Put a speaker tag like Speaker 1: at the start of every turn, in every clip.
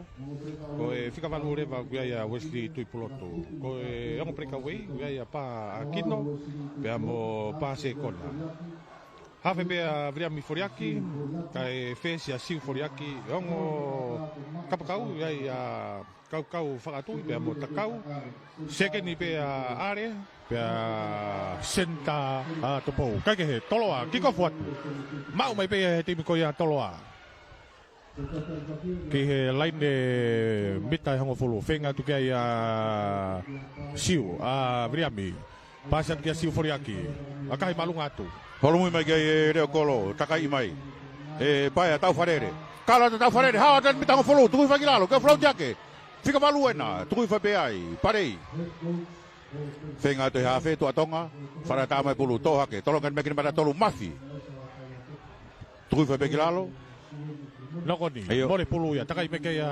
Speaker 1: Tuipuloto. Ko e fika valu reva ia Wesley Tuipuloto. Ko e ongo breakaway ia pa Aquino pe mo pa se kona. Hafe pe Vriami Foriaki kai fesi a Siu Foriaki ongo kapakau ia kau whakatui pe mo takau. Sekeni pe are pe senta topo. Kai ke he toloa kikofu atu. Mau mai pe he timi ko ia toloa. Ki he lain de mitai hongo fulu fenga tu kia ia Siu Vriami. Pasan kia Siu Foriaki. Akai malunga atu.
Speaker 2: Holmui mai ke reo kolo takai mai. Paia tau farere. Kala tau farere hawa tan mitango fulu tu fa kilalo ke flow jake. Fica maluena, tu fa pe ai, parei. Fenga te hafe tu atonga, fara ta mai pulu to hake, tolongan mekin pada tolu mafi. Tu fa pe kilalo.
Speaker 1: Nokoni, mole pulu ya takai meke ya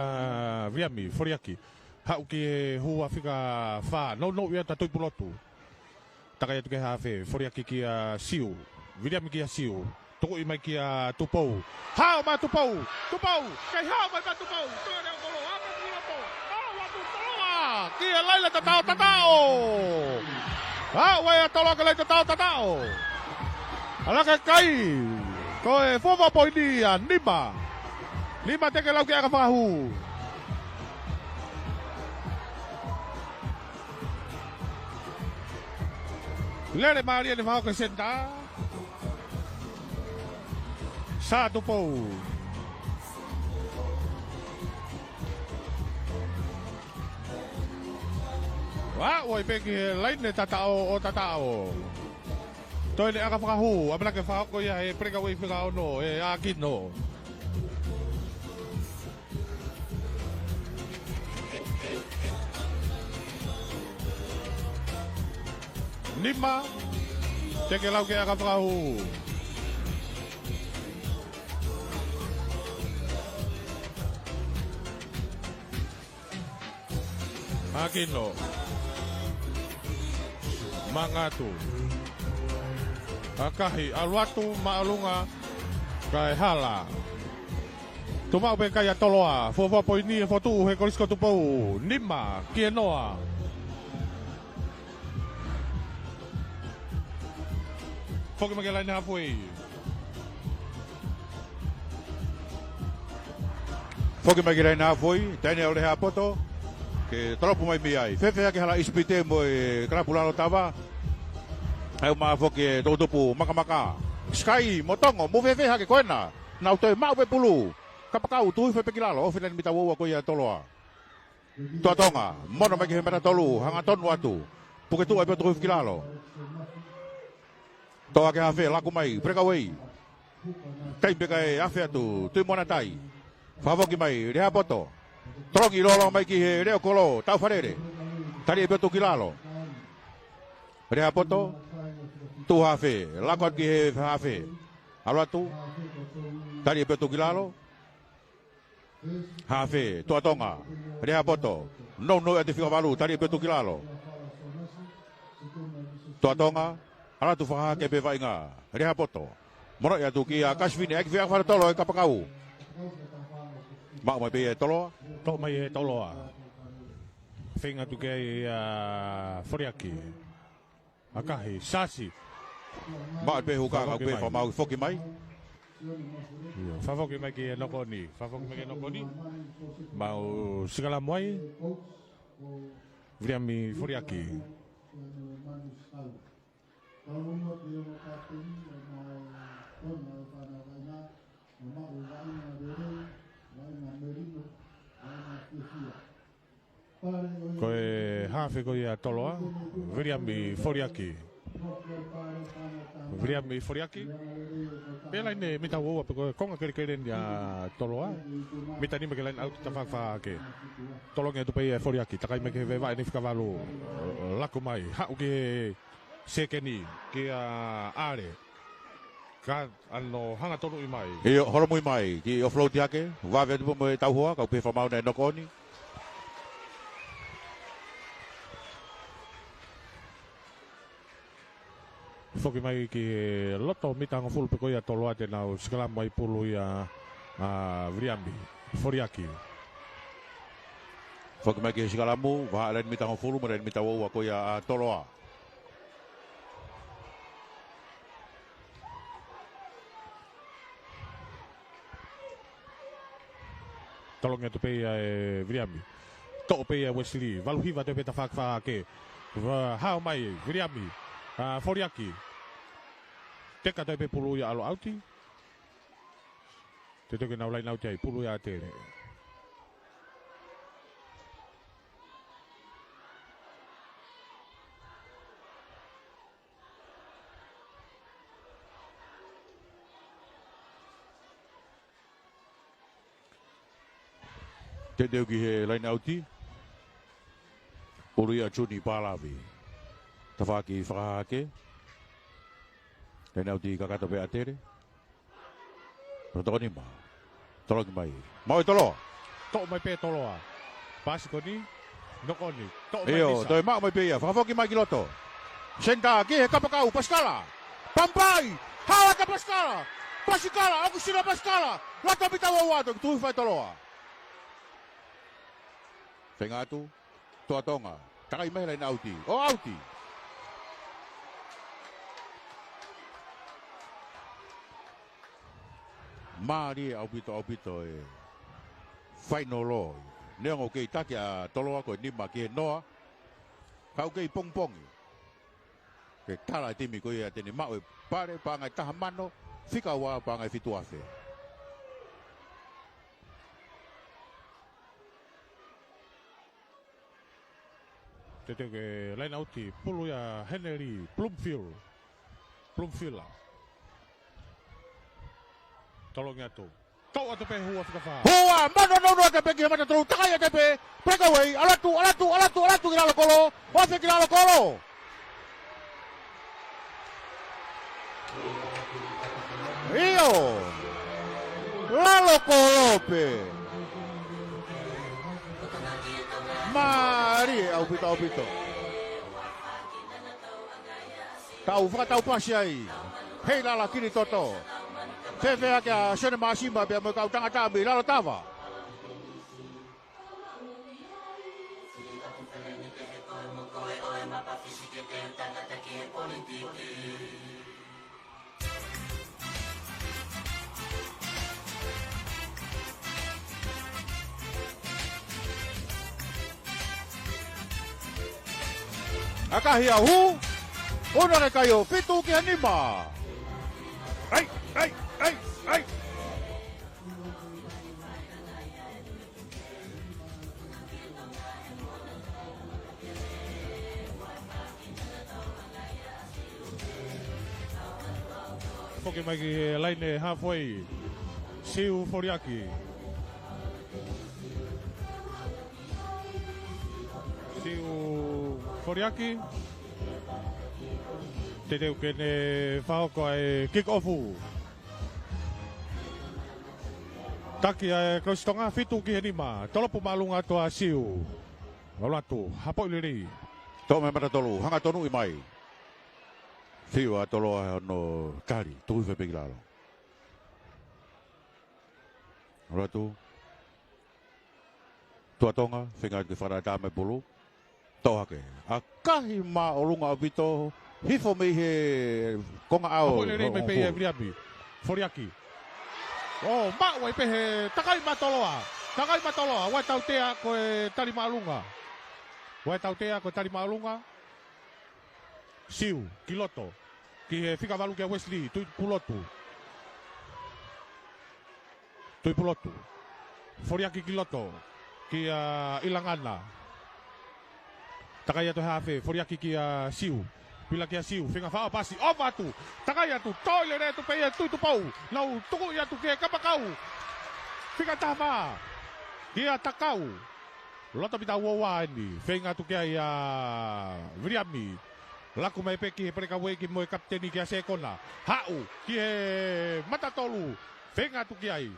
Speaker 1: Vriami Foriaki. Hau ki hua fika fa, no ya ta Tuipuloto. Takai tu ke hafe Foriaki ki Siu, Vriami ki Siu. Tuku i mai ki Tupou. Hau ma Tupou. Tupou. Kai hau mai ma Tupou. Tore kolo apa Tupou. Hau wa Tupou. Ki laila tatao. Hau wa tolo ka laila tatao. Ala kai. Ko e fova poinia Nima. Nima te ke lau ki aka whakahu. Lere Maria ni whakau ke senta. Sa Tupou. Wa oi peki lain ne tatao o tatao. Toi le aka whakahu, amana ke whakau ia e preka wei whika ono e Aquino. Nima teke lau ke aka whakahu. Aquino Mangatu Akahi Aluatu Maalunga Kai Hala Tumau pe kaya toloa Fova poini fotu he kolisko tupou Nima Kienoa Foki magalain halfway
Speaker 2: Foki magalain halfway Tani ole hapoto ke tropu mai miai fefe ke hala ispite mo e krapulalo tava ai ma foke totopu maka sky motongo mo fefe ha ke koena na uto mau pe pulu kapakau tu fefe kilalo ofinan mitawo ko ya toloa totonga mono mai ke mera tolu hanga ton watu puke tu ai pe tu kilalo to ke hafe laku mai breakaway kai be kai afe tu mona tai favoki mai rea poto Trongi lolo mai ki he reo kolo tau farere. Tari e beto kilalo. Rea poto. Tu hafe. Lakot ki he hafe. Aloa tu. Tari e beto kilalo. Hafe. Tua tonga. Rea poto. No e te whika walu. Tari e beto kilalo. Tua tonga. Ala tu whaha ke pe vainga. Rea poto. Mono ia tu ki a Kasvini. Eki whika whara tolo e kapakau. Mau mai pe tolo.
Speaker 1: Tok mai e toloa. Whenga tu kei Foriaki. Akahi, Sasi.
Speaker 2: Mau pe huka ngau pe whamau foki mai.
Speaker 1: Whafoki mai ki e nokoni. Whafoki mai ki e nokoni. Mau sikala moai. Vriami Foriaki. Ko e hafe ko ia toloa Vriami Foriaki Vriami Foriaki pela ine mita wo pe ko konga kere dia toloa mita ni me ke lain auto tafa ke tolonge tu pe Foriaki takai me ke va ni fikavalu lakumai ha ke sekeni ke are ka ano hanga tolu i mai
Speaker 2: e horomui mai ki offload yake va ve mo tau hoa ka pe famau na nokoni
Speaker 1: foki mai ki loto mitanga full pe ko ia toloa te nau skala mai pulu ia Vriami Foriaki
Speaker 2: Whakimai ki Sikalamu, waha ren mita hofuru, ma ren mita wau a koia a Toloa.
Speaker 1: Tolongia tu pei e Vriami. To pei e Wesley. Valuhiva te peta whakawha ke. Hao mai, Vriami. Foriaki. Teka te pe puluia alo auti. Te toke nau lai nau te ai puluia a tere.
Speaker 2: Te teo ki he laina auti. Puluia Chuni Palavi. Ta whaki whakahake. Laina auti kakata pe atere. Rotoni ma. Tolo ki mai. Mau tolo.
Speaker 1: To mai pe toloa. Pasiko ni. Noko ni. To mai
Speaker 2: Eo,
Speaker 1: nisa.
Speaker 2: toi mak mai pe ia. Whakawhaki mai ki loto. Senta ki he kapakau. Pascala. Pampai. Hawa ka Pascala. Pascala. Aku sila Pascala. Lata pita wawato. Tuhi whai toloa. Tengatu, Tuatonga, takai mai lain auti. Oh auti. Mari aupito e. Final lo. Neongo kei taki a toloa ko ni ma ki noa. Kau kei pong. Ke tala timi ko ia teni mau pare pangai tahamano, fika wa pangai fituafe.
Speaker 1: Te teo ke laina uti puluia Henry Bloomfield. Bloomfield. Tolongia tu. Tau atu pe hua whikawha.
Speaker 2: Hua, mano te pe ki mata tru, takai te pe. Breakaway, alatu ki lalo kolo. Ofe ki lalo kolo. Io. Lalo kolo pe. Mari, aupito. Tau whakatau pasi ai. Hei lala kiri toto. Whewhea kia sone maasimba pia mo kau tangata mi lalo tawa. Akahia hu. Ona kayo pitu ki hanima. Ai.
Speaker 1: Poke mai ki laine halfway. Siu Foriaki. Te teo kene whahoko ai kick-offu. Taki ai Krostonga fitu ki henima. Tolopu malunga toa siu. Olatu, hapo iliri.
Speaker 2: Tō me mata tolu, hanga tonu i mai. Fiu a tolo a no kari, tuhi whepeki lalo. Olatu. Tuatonga, whenga ki whara tāme pulu. Tōhake. A kahi ma olunga o vito. Hifo me he konga ao.
Speaker 1: Hapo iliri me pe Vriami. Foriaki. Oh, ma wai pe he takai matoloa. Wai tau tea ko e tari maalunga. Siu, Kiloto. Ki he whika walu kia Wesley, tui pulotu. Foriaki Kiloto. Ki Ilangana. Takai atu hafe, Foriaki ki Siu. Pila kia Siu, whinga whaa pasi, ofa atu. Takai atu, toile re tu peia tui tu pau. Nau tuku i atu kia kapakau. Whika taha Kia takau. Lota pita uawa ni. Whinga tu kia Vriami. Laku mai peki he preka wei ki moe kapteni kia sekona. Hau ki he matatolu. Whinga tu kia i.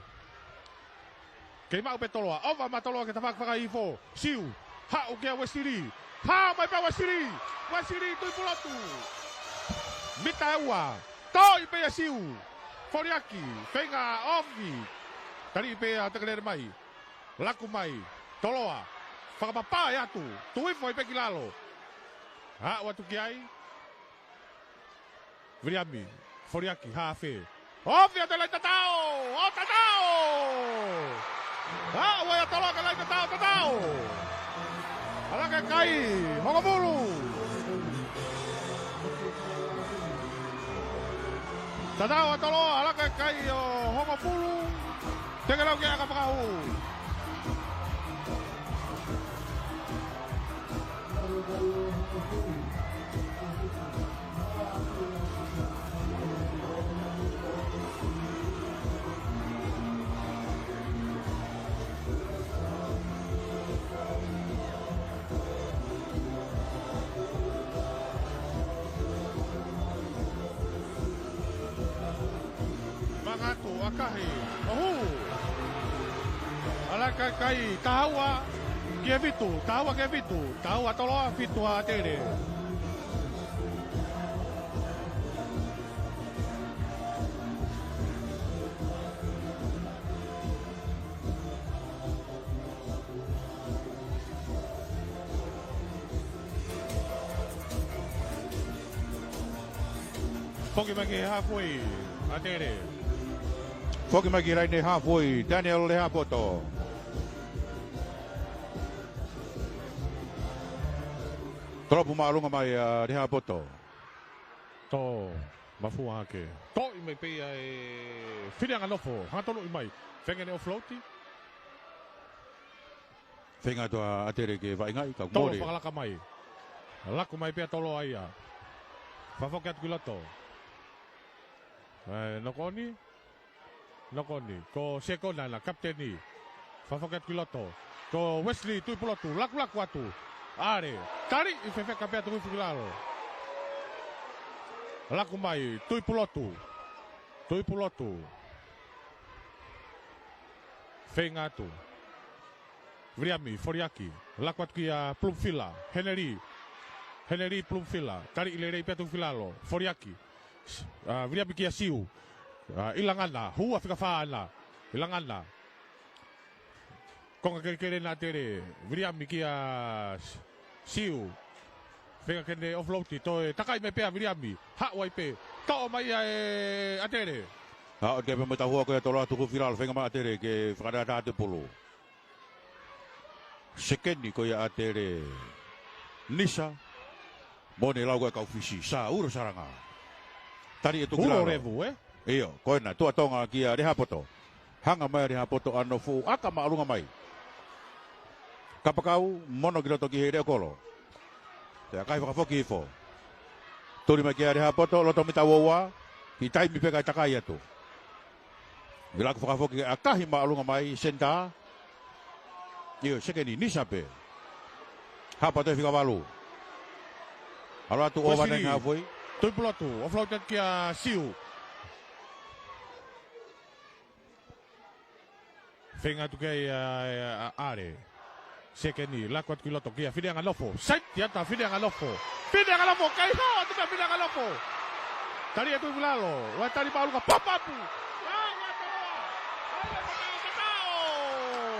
Speaker 1: Kei mau pe toloa. Ova matoloa ke ta whaka ifo. Siu. Hau kia Westiri. Ha mai pa Westiri. Westiri tui pulotu. Mita eua. Toi pe Siu. Foriaki. Whinga ofi. Tari pe a tekelere mai. Laku mai. Toloa. Whakapapai atu. Tuifo i peki lalo. Ha, watu ki ai. Viriami. Foriaki, hawhi. Hofia te lai tatao! O tatao! Ha, wai ataloa ka lai tatao! Alaka kai, Hongamulu! Tatao ataloa, alaka kai o Hongamulu! Teka lau kia ka pakahu! Mangatu, akahi, ohu! Alaka kai, tahawa, kia vitu, tahawa toloa fitu a tere. Pokemaki halfway, a tere.
Speaker 2: Pokemaki rai ne halfway, Daniel Lehapoto. Tropu maalunga mai Lehapoto.
Speaker 1: To, mafua ake. To i me pia e... Whirianga nofo, hangatolo i mai. Whengene o floati.
Speaker 2: Whenga toa atere ke vaingai ka
Speaker 1: Tolo
Speaker 2: ngore.
Speaker 1: whakalaka mai. Laku mai pia tolo aia. Whawhoke atu ki loto. Nokoni. Ko Seko nana, kapteni. Whawhoke atu ki loto. Ko Wesley tuipulotu, laku atu. Are, tari i whewheka pia tuku whikilaro. Laku mai, tuipulotu. Whenga atu. Vriami, Foriaki, laku atu ki a Plumfila, Heneri Plumfila, tari i lerei pia tuku whilalo, Foriaki. Vriami ki a Siu, Ilangana, hua whikawhaana, Ilangana. Konga kere nā tere, Vriami ki a Siu. Whenga kene offloati, toi takai me pea Vriami, hawai pe, tao mai a tere.
Speaker 2: Ha, o te pe mata hua koe tolo atu ku whiral, whenga mai atere ke whakarata ate polo. Sekeni koe atere Nisa, mone lau koe kau whisi, sa uro saranga. Tari e tuki
Speaker 1: Uro
Speaker 2: lalo.
Speaker 1: revu,
Speaker 2: Iyo, koe na, tua tonga ki a Rehapoto. Hanga mai Rehapoto ano fu, aka maalunga mai. Kapakau, mono ki roto ki he reo kolo. Te akai whakafoki hifo. Turi mai ki a Rehapoto, loto mita woua, ki taimi peka i takai atu. Vilaku whakafoki a kahi maalunga mai, senta. Iyo, sekeni, nisape. Hapa toi whikawalu. Alo atu owa neng hafoi.
Speaker 1: Tuipulotu, offloated ki a Siu. Whenga tu kei are. Sekeni, laku atu ki loto ki a whirianga lofo. Saiti ata whirianga lofo. Whirianga lofo, kei hoa atu ka whirianga lofo. Tari atu i vilalo, wai tari pauluka papapu.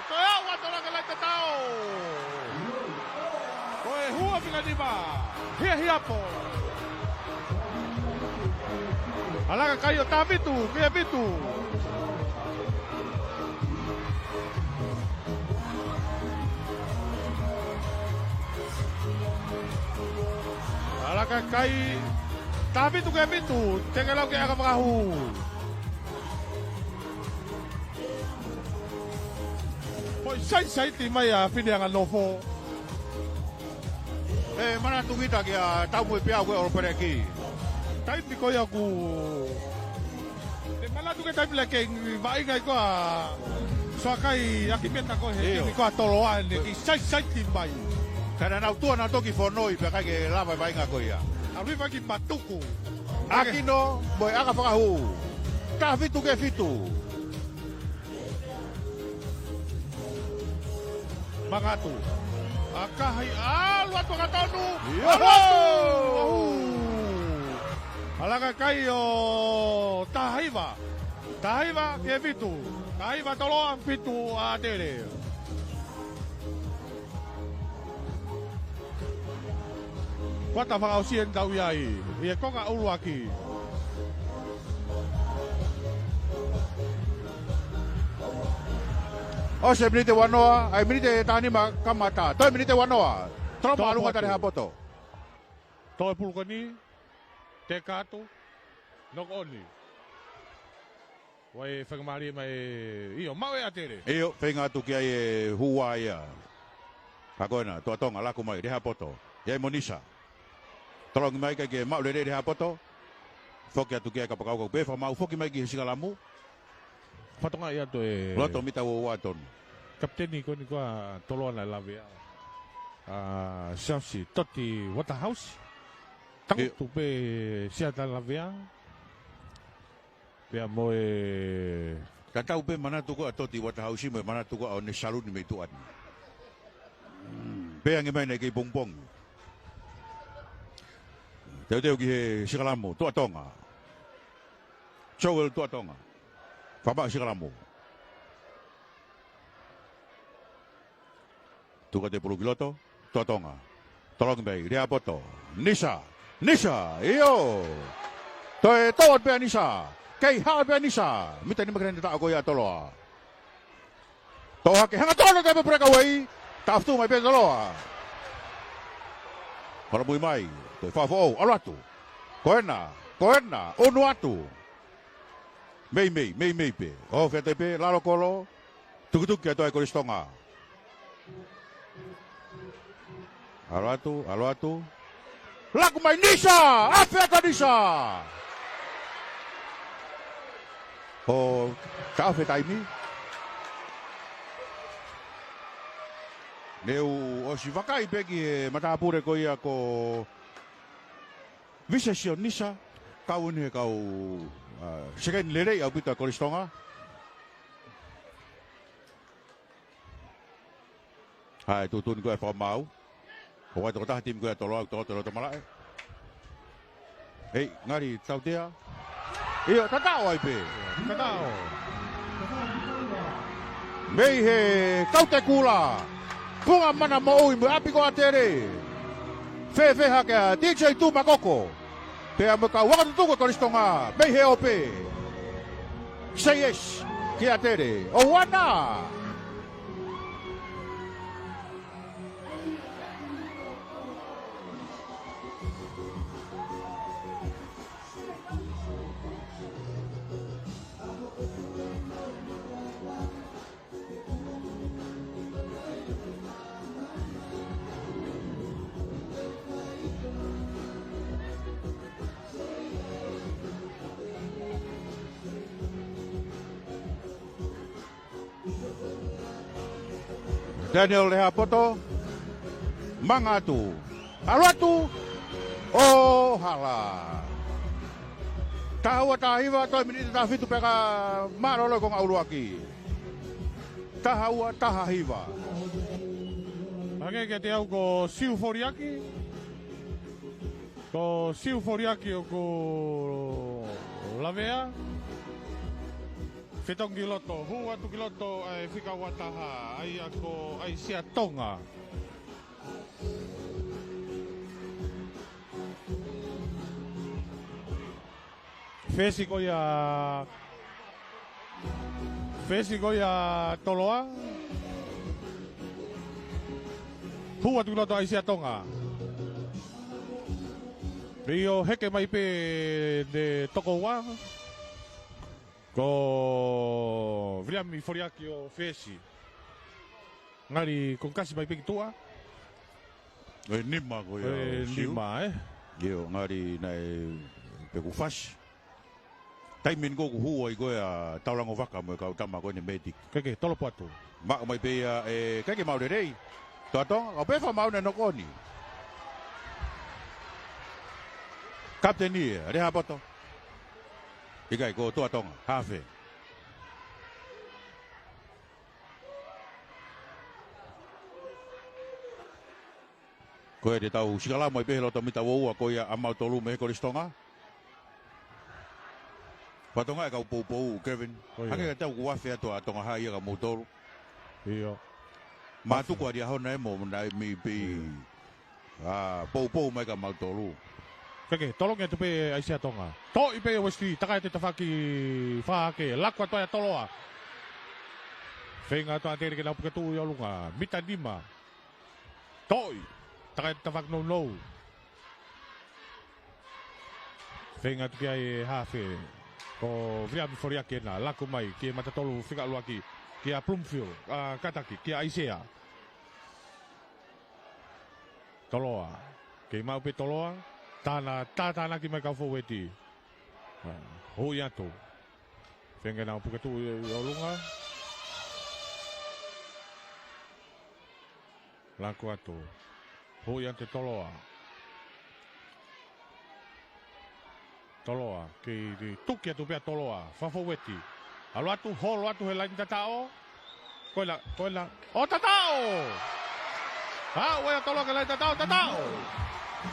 Speaker 1: Toea watora ka lai tatao. Koe hua whika nima. Hia po. Alaka kai o tavitu, kia vitu. Alaka kai tavitu kia vitu, tenge lau kia ka makahu. Poi sai ti mai a whirianga lofo.
Speaker 2: Mana tungita ki a taumui pia koe oro pere ki.
Speaker 1: Taipi ko ya ku. Te malatu ke taipi la ke vai ngai ko a soakai akimeta ko he ko atoloa ni ki sai ti mai.
Speaker 2: Kana nau tua na toki fonoi pe kai ke lava vai nga koia.
Speaker 1: Arriba ki patuku.
Speaker 2: Akino boy aka whakahu. Ka fitu ke fitu.
Speaker 1: Mangatu. Akahai alu atu katonu. Alaka kai o tahaiva. Tahaiva ke fitu. Tahaiva toloa fitu a tere. Wata whakaosien tau iai. Ia konga uruaki.
Speaker 2: O se minite wanoa, ai minite tanima kamata. Toi minite wanoa. Tolo maalunga tare hapoto.
Speaker 1: Toi pulkoni. Te kato. Nok oni. Wai whakamari mai. Iyo, mau e atere.
Speaker 2: Iyo, whenga tu kia e hua ia. Hakoena, tua tonga, lako mai, reha poto. Iai monisa. Tolongi mai kai ke mau le reha poto. Foki atu kia kapakau kau befa mau. Foki mai ki hesikalamu.
Speaker 1: Whatonga ia to e.
Speaker 2: Loto mita wo waton.
Speaker 1: Kapteni ko ni koa toloana lavea. Chelsea, toti Waterhouse. Tango tu pe siata lavea. Pea moe.
Speaker 2: Tatau pe mana tu ko toti Waterhouse mo mana tu ko o ne saluni me tuan. Pea nge mai ne ke bongbong. Teu ki he sikalamu, tua tonga. Joel tua tonga. Faba sikalamu. Tuka te pulu kiloto, tua tonga. Tolong bei, rea poto. Nisa, Nisa, iyo. Toi tawat pea Nisa. Kei hao pea Nisa. Mita ni maganda ta ako ya toloa. Toha ke hanga tolo te pe wei. Taftu mai pe toloa. Para bui mai. Toi fafo, alatu. Koena, onuatu. Mei pe. Oh, fete pe, lalo kolo. Tukutuk ya toi koristonga. Alatu. Laku mai Nisa! Afeta Nisa! Oh, ka afeta imi? Neu o si wakai peki e matapure ko ia ko Visesio Nisa. Kau ni kau seken lerei au pita koristonga. Hai tutun ko e whamau. Hoa toko taha tim ko e tolo au tolo malae. Hei, ngari tau tea. Iyo, tatao ai pe.
Speaker 1: Tatao.
Speaker 2: Mei he kau te kula. Punga mana mo ui mo api ko atere. Fe haka DJ tu makoko. Pea mo kau wakatutuko koristonga. Mei he ope. Say yes. Ki atere. O wana. Daniel Lehapoto, Mangatu, Alatu, oh hala. Tahawa tahiwa toi minita tafitu peka marolo kong auluaki. Tahawa tahahiwa.
Speaker 1: Ake ke te au ko siu foriaki. Ko siu foriaki o ko lavea. Fetong kiloto, hua tu kiloto ai fika wataha, ai ako ai sia tonga. Fesi ko ya toloa. Hua tu kiloto ai sia tonga. Rio heke mai pe de toko wa. Ko Vriami Foriaki o Fesi. Ngari kong kasi mai pikitua.
Speaker 2: Nima ko ya.
Speaker 1: Nima
Speaker 2: Yo ngari nai peku fas. Taimin ko huoi ko ya taulango vaka mo ka tama ko ni medic.
Speaker 1: Keke tolo patu.
Speaker 2: Ma mai pe ya keke mau rei. Toto o pe fa mau na nokoni. Kapteni reha poto. Ikai ko tua tonga, hafe. Ko e te tau sikala mai pehelo to mita woua ko ia amau tolu me koristonga. Patonga e kau pou Kevin. Hake ka tau kuafe ato tonga hai ka motoro.
Speaker 1: Iyo.
Speaker 2: Ma tu ko dia hona mo na mi pe Pou mai ka maltolu.
Speaker 1: Keke, tolong e tupe aisia tonga. To ipe westi, taka te tawhaki whahake, lakwa toia toloa. Whenga toa tere ke nau puketu i olunga, mita nima. Toi, taka te tawhak nou. Whenga tuki ai hawhe, ko Vriami Foriaki ena, laku mai, ki e matatolu whika luaki, ki a Plumfield, Kataki, ki a Aisea. Toloa, ki maupe toloa, tāna ki mai kau fōweti. Hui atu. Whenga nau puketu i olunga. Laku atu. Hui atu toloa. Toloa. Ki tuki atu pia toloa. Whawhaweti. Alo atu, holo atu he laini tatao. Koila. O tatao! Ha, wea toloa ke laini tatao.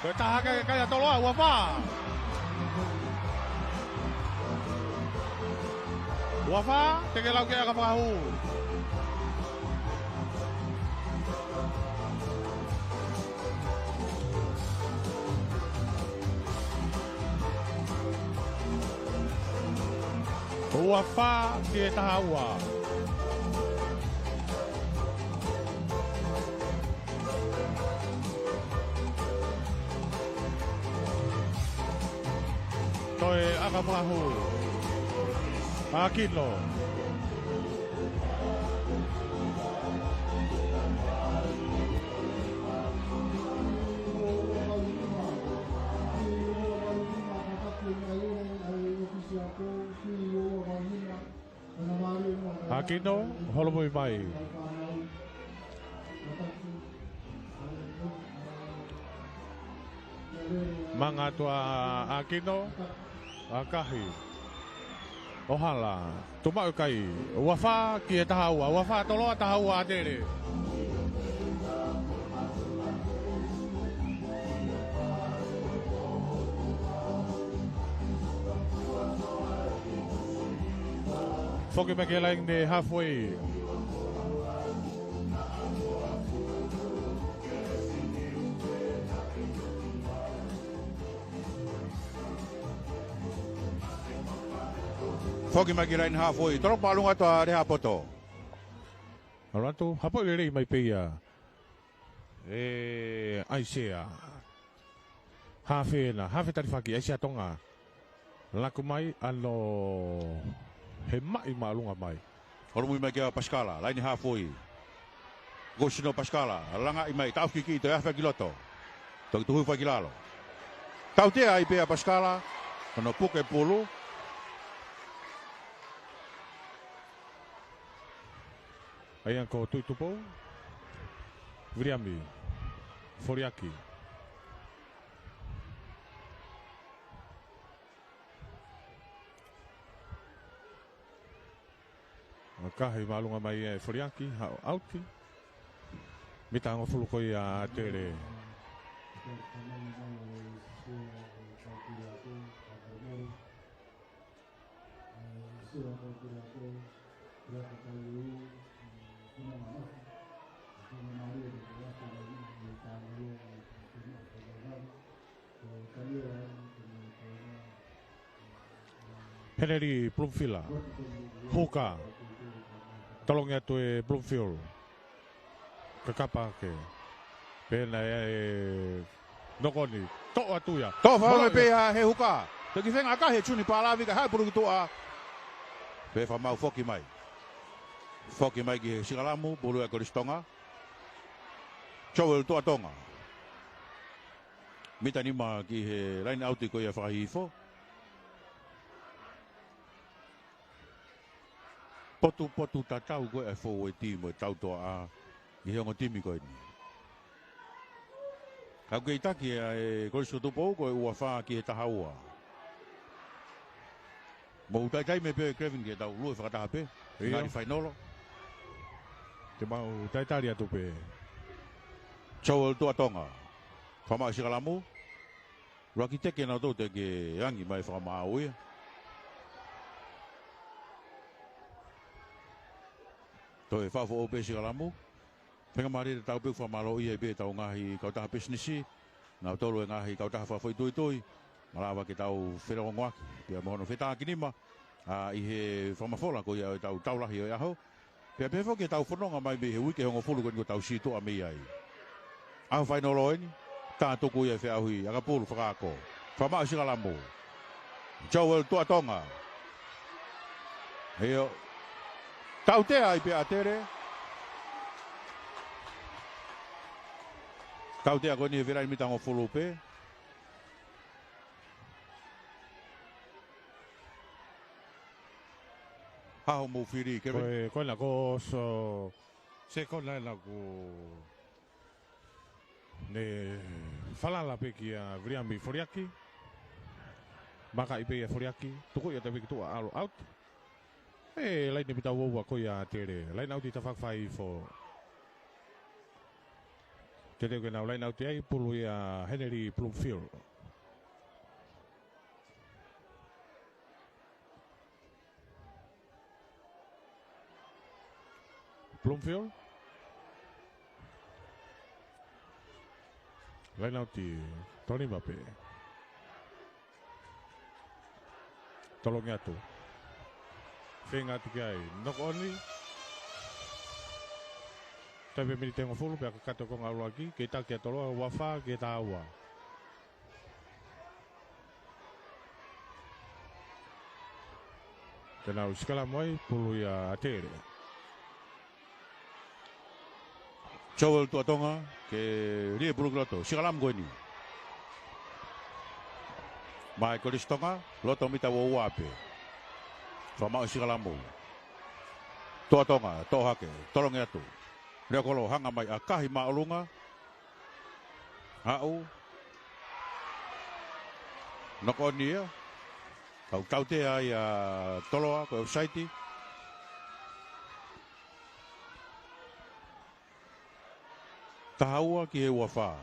Speaker 1: Koe tahaka ke kaya toloa, ua wha. Ua wha, te ke lau ke aka whakahu. Ua wha, ke taha ua. Toi aka whahu. Akino. Akino, holomoi mai. Manga tua Akino. Akahi. Ohala. Tumau kai. Wafa ki e taha ua. Wafa toloa taha ua atere. Foki me ke laing ne halfway.
Speaker 2: Foki mai ki rain halfway. Toro palunga toa reha poto.
Speaker 1: Alatu, hapo le rei mai peia. Aisea. Hafe tarifaki, Aisea tonga. Laku mai, ano... He mai maalunga mai.
Speaker 2: Horomui mai kia Pascala, laini halfway. Gosino Pascala, langa i mai, tau kiki, to yafa kiloto. Toki tuhui whai kilalo. Tau tea i pea Pascala, ono puke pulu.
Speaker 1: Ayan ko tuitupo. Vriami. Foriaki. Kahi malunga mai Foriaki. Auti. Mita ngo fulu koi a tere. Henry Plumfield. Huka. Tolong ya tu Plumfield. Kakapa ke. Pena nokoni. To atu ya.
Speaker 2: To fa pe he huka. Te ki fenga ka he chuni palavi ka ha puru tu a. Pe fa mau foki mai. Foki mai ki sigalamu bolu e koristonga. Chowel tu atonga. Mita ni ma ki he line out ko ya fa hifo. Potu tatau ko e fo e timo tau to a i hongo timi ko ni. Ka ke itaki e koriso tu po ko ua fa ki e tahaua. Mo tai me pe Kevin ke tau lu fa ta pe. Ngari finalo.
Speaker 1: Te mau taitaria tu pe.
Speaker 2: Chowel tu atonga. Fa ma sigalamu. Roki teke na to te ke yangi mai fa ma ui. To e fa fo pe sigalamu. Penga mari tau pe fa malo ia be tau ngahi kau taha business na tolu ngahi kau taha fa foi tui malawa ke tau fero ngoak pia mono feta kinima a I he fa mafola ko ia tau lahi ia ho pia pe fo ke tau fononga mai be he wiki hongo fulu ko tau sito a me ai a fa no loeni ta to ko ia fe ahui aga pulu fa ko fa ma si galamo Joel tua tonga Heo tau te ai pe atere Kau te ako ni virai mitango fulupe. Hao mo firi ke.
Speaker 1: Ko na ko so se ko na ko ne fala la pe ki a Vriambi Foriaki. Maka ipe Foriaki. Tuko ya te tu out. Lai ni bita wo ko ya tere. Lai na uti ta fak fai fo Te que na line out ai pulu ia Henry Plumfield. Plumfield. Line out di Tony Mbappe. Tolong ya tu. Fenga tikai knock only. Tapi me tengo fulu pe kato ko ngalo aquí ke ta ke tolo wafa ke ta wa Tena uskala moi pulu ya atere
Speaker 2: Joel tua tonga ke rie pulu gloto sikalam go ni Mai kolistonga loto mita wo wape Fama sikalam tua tonga to hake tolong ya tu Rea kolo hanga mai a kahi maolunga. Hau. Noko nia. Kau te ai a toloa ko website. Tahaua ki he wafa.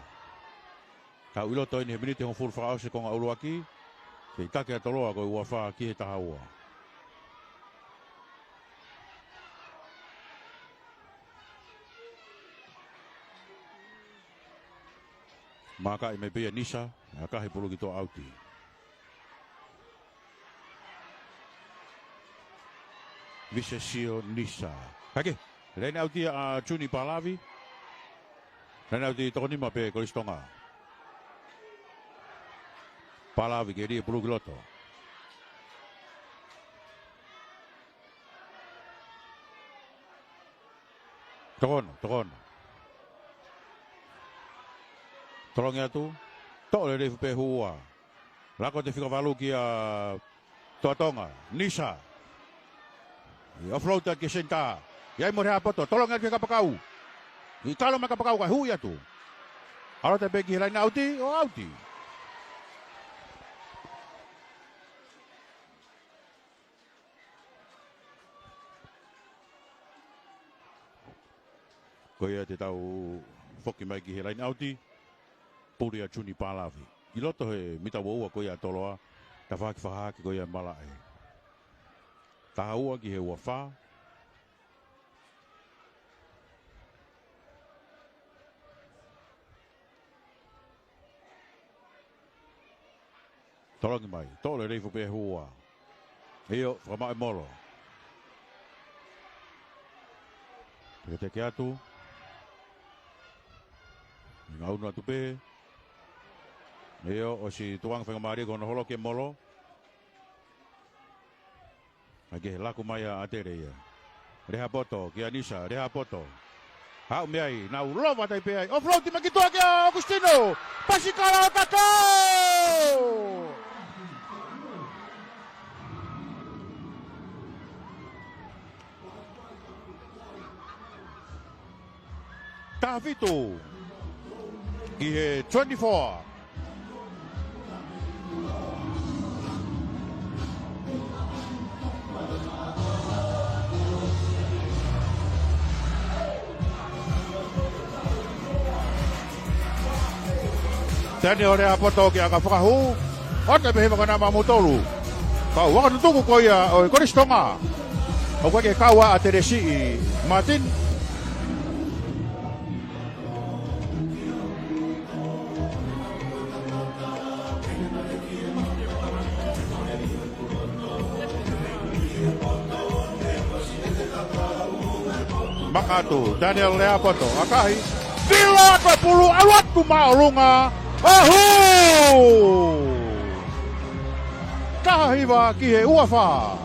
Speaker 2: Kau ilo toi ni he minite hong furu whakao se konga ulu aki. Ke take a toloa ko wafa ki he tahaua. Maka I me pia nisa, akahi pulu ki tō auti. Visesio nisa. Hake, reina auti a Chuni Palavi. Reina auti tokonima pe kolistonga. Palavi ke ria pulu ki loto. Tokono. Tolong tu, tak boleh dia hua. Lako te fika valu ki a Toatonga, Nisa. Offroad ke senta. Yai mo rea poto, tolong ya kapakau. Ni kalau maka kapakau ka huya tu. Alo te begi lain auti, auti. Ko ia te tau foki mai ki he lain auti. Puria Chuni Palavi. I loto he mita woua ko ia toloa, ta whaki whahaki ko ia malae. Ta haua ki he wafa. Torongi mai, tole reifu pe hua. Eo, whamai molo. Te ke atu. Ngauna tu pe. Eo, o si tuang whangamari kono holo ke molo. Ake laku mai a atere ia. Reha poto, ki Anisa, reha poto. Hau meai, nau lova tai pe ai. Offroad ti makitua ke Agustino. Pasikala o kakao! Tavito. Ki he 24. Tani ore apoto ki aga whakahu. Ate pehe waka nama motolu. Kau waka nutuku ko ia o koristonga. O kwa ke kawa a Teresi Martin. mahanga tu. Daniel Leapoto. Akahi. Vila ko pulu alwat tu maulunga. Ahu! Kahiwa kihe uafa.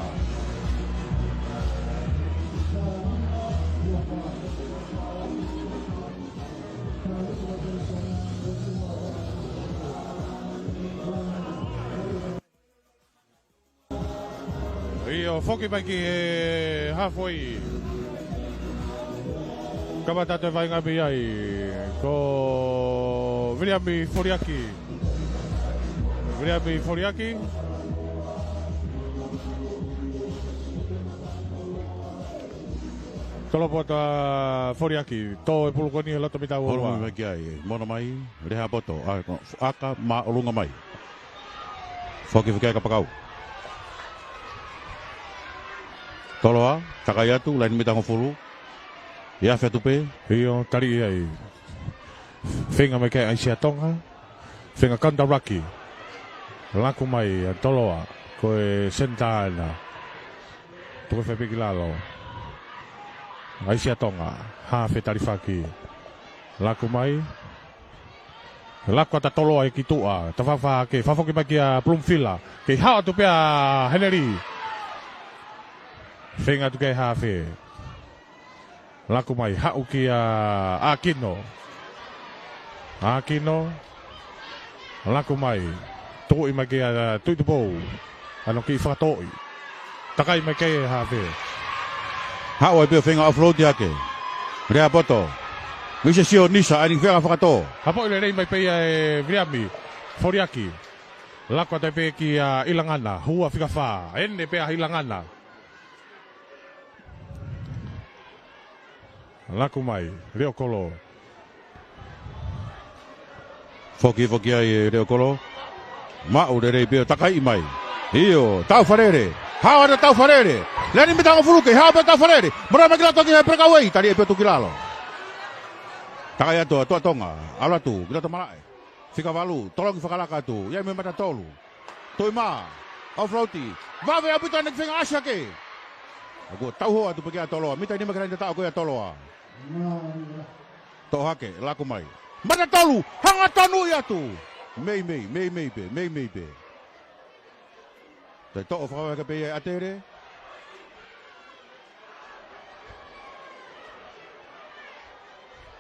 Speaker 1: Io foki mai ki halfway. Kamata te vai ngabi ai ko Viliami Foriaki. Viliami Foriaki. Tolo pota Foriaki. To e pulukoni e loto mita ua.
Speaker 2: Olu mai ki ai. Mono mai. Reha poto. Aka ma olunga mai. Foki fikai kapakau. Toloa, takayatu, lain mitang fulu. Ya fetupe.
Speaker 1: Io tari ai. Whenga mai kei Aisia Tonga. Whenga Kandaraki. Laku mai toloa. Koe Sentana. Tuko whepiki lalo. Aisia Tonga. Ha whetarifaki. Laku mai. Laku ata toloa e ki tua. Ta whawha ke whafoki mai ki a Plumfila. Ke haa tu pia Heneri. Whenga tu kei hawhe. Laku mai hau ki a Akino. Akino. Laku mai. Toi mai ki a Tuitupou. Ano ki whakatoi. Takai mai kei hawhe.
Speaker 2: Hau e pia whenga offroad yake. Rea poto. Misa sio nisa aning whenga whakato.
Speaker 1: Hapo ile rei mai pei e Viliami Foriaki. Laku ata pei ki a Ilangana. Hua whika wha. Ene pei a Ilangana. Laku mai, Reo Kolo.
Speaker 2: Foki ai Reo Kolo. Mau de rei pia takai mai. Io, tau farere. Hau ada tau farere. Leni mitang fuluke, hau pe tau farere. Mora makila toki hai prekawai, tari e pia tu kilalo. Takai ato, ato tonga. Ala tu, kita tomalae. Fika valu, tolong fakalaka tu. Ia me mata tolu. Toima, offroadi. Vave apita nek finga asya ke. Aku tahu hoa tu pergi atoloa. Mita ini makanya tak aku atoloa. Tohake, laku mai. Mana tolu, hanga tanu ya tu. Mei be. Tai to ofra ka pe atere.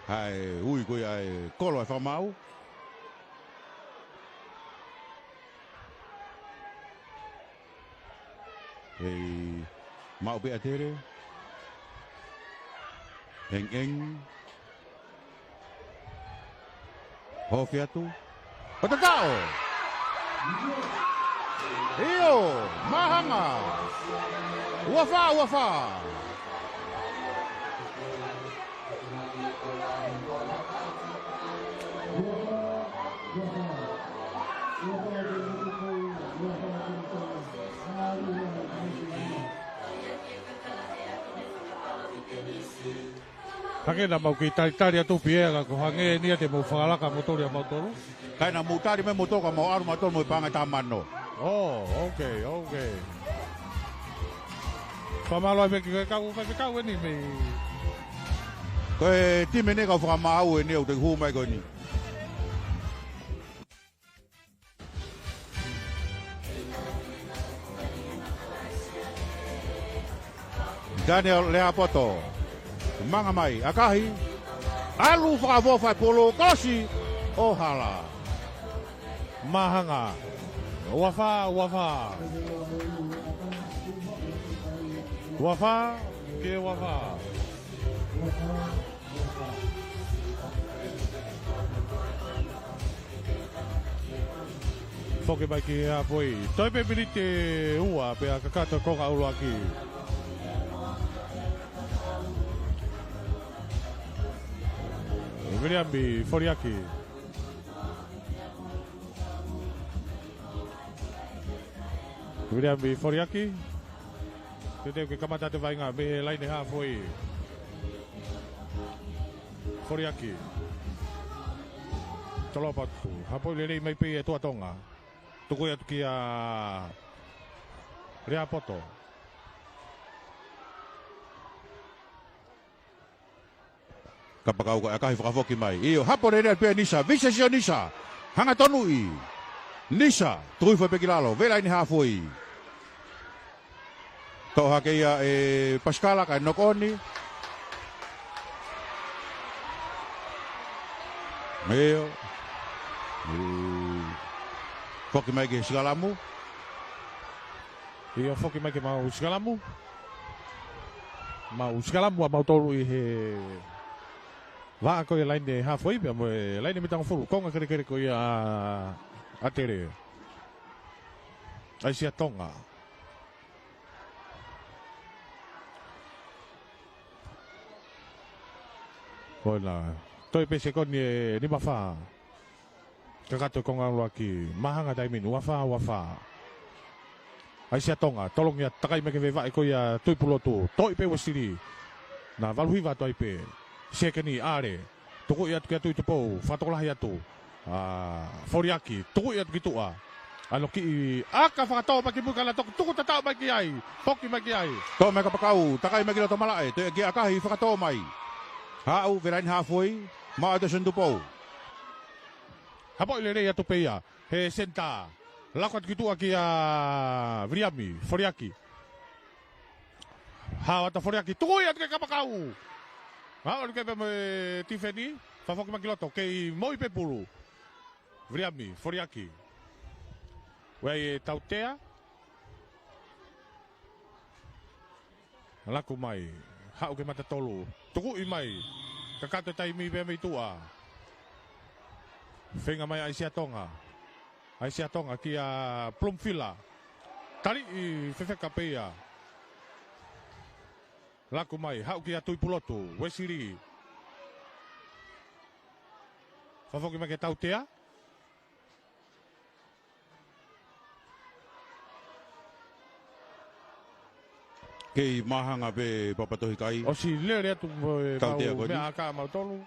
Speaker 2: Hai, ui ko ai kolo e fa mau. Ei, mau be atere. Eng. Hofiatu. Patatao. Iyo, mahanga. Wafa.
Speaker 1: Hake na mau ki tari atu piega ko hange nia te mau whakalaka motori a mautoro.
Speaker 2: Kai na mutari me motoka mau aru matoro mo panga tamano.
Speaker 1: Oh, okay. Pamalo me ki kau ni me.
Speaker 2: Ko e time ne ka whaka mau e ne o te hu mai ko ni. Daniel Leapoto. Manga mai, akahi. Alu whakavofa polo kasi. Ohala.
Speaker 1: Mahanga. Wafa. Wafa, ke wafa. Foke mai ki a poi. Toi pe bilite ua pe a kakata konga ulu aki. Viliami Foriaki. Viliami Foriaki. Tete ke kamata te vai ngā me laine ha foi. Foriaki. Tolo patu. Hapo le mai pe e tua tonga. Tuku ya tuki a Rea Poto.
Speaker 2: Kapakau ka akahi whakafoki mai. Io, hapore rea pia Nisa, visa sio Nisa. Hanga tonu i. Nisa, tui wha peki lalo, vela ini hafoi. Toha keia Pascala kai nokoni. Io. Foki mai ke sigalamu.
Speaker 1: Io foki mai ke mau sigalamu. Mau sigalamu a mau tolu i he va ko ia line halfway pe mo line mitang fulu konga kere ko ia a tere ai sia tonga Hola toi pese kon ni mafa kakato konga lo aki mahanga dai min wafa ai sia tonga tolong ia takai me ke va ko ia toi pulotu toi pe wasiri na valhuiva toi pe sekeni are toko ia tu tu po fatola ia tu foriaki toko ia gitu ano ki aka fakato pa ki bukala toko tata ba ki ai poki ma ki ai
Speaker 2: to me kapakau takai me ki to malae te ki akahi fakato mai hau verain hafoi ma ata sendupo
Speaker 1: hapo ile rea tu peia he senta lakot gitu aki vriami foriaki ha ata foriaki toko ia ke kapakau Halo ke me Tiffany, fafok makiloto ke moi pepulu. Vriami, foriaki. Wei tautea. Laku mai, hau ke mata tolu. Tuku i mai. Kakato tai mi be tua. Fenga mai Aisia Tonga. Aisia Tonga kia Plumfila. Tari i fefe kapea. Laku mai, hau kia tui pulotu, wesiri. Fafoki mai ke tautea.
Speaker 2: Kei mahanga be papatohi kai.
Speaker 1: O si lere atu
Speaker 2: Tautea
Speaker 1: me aka mau tolu.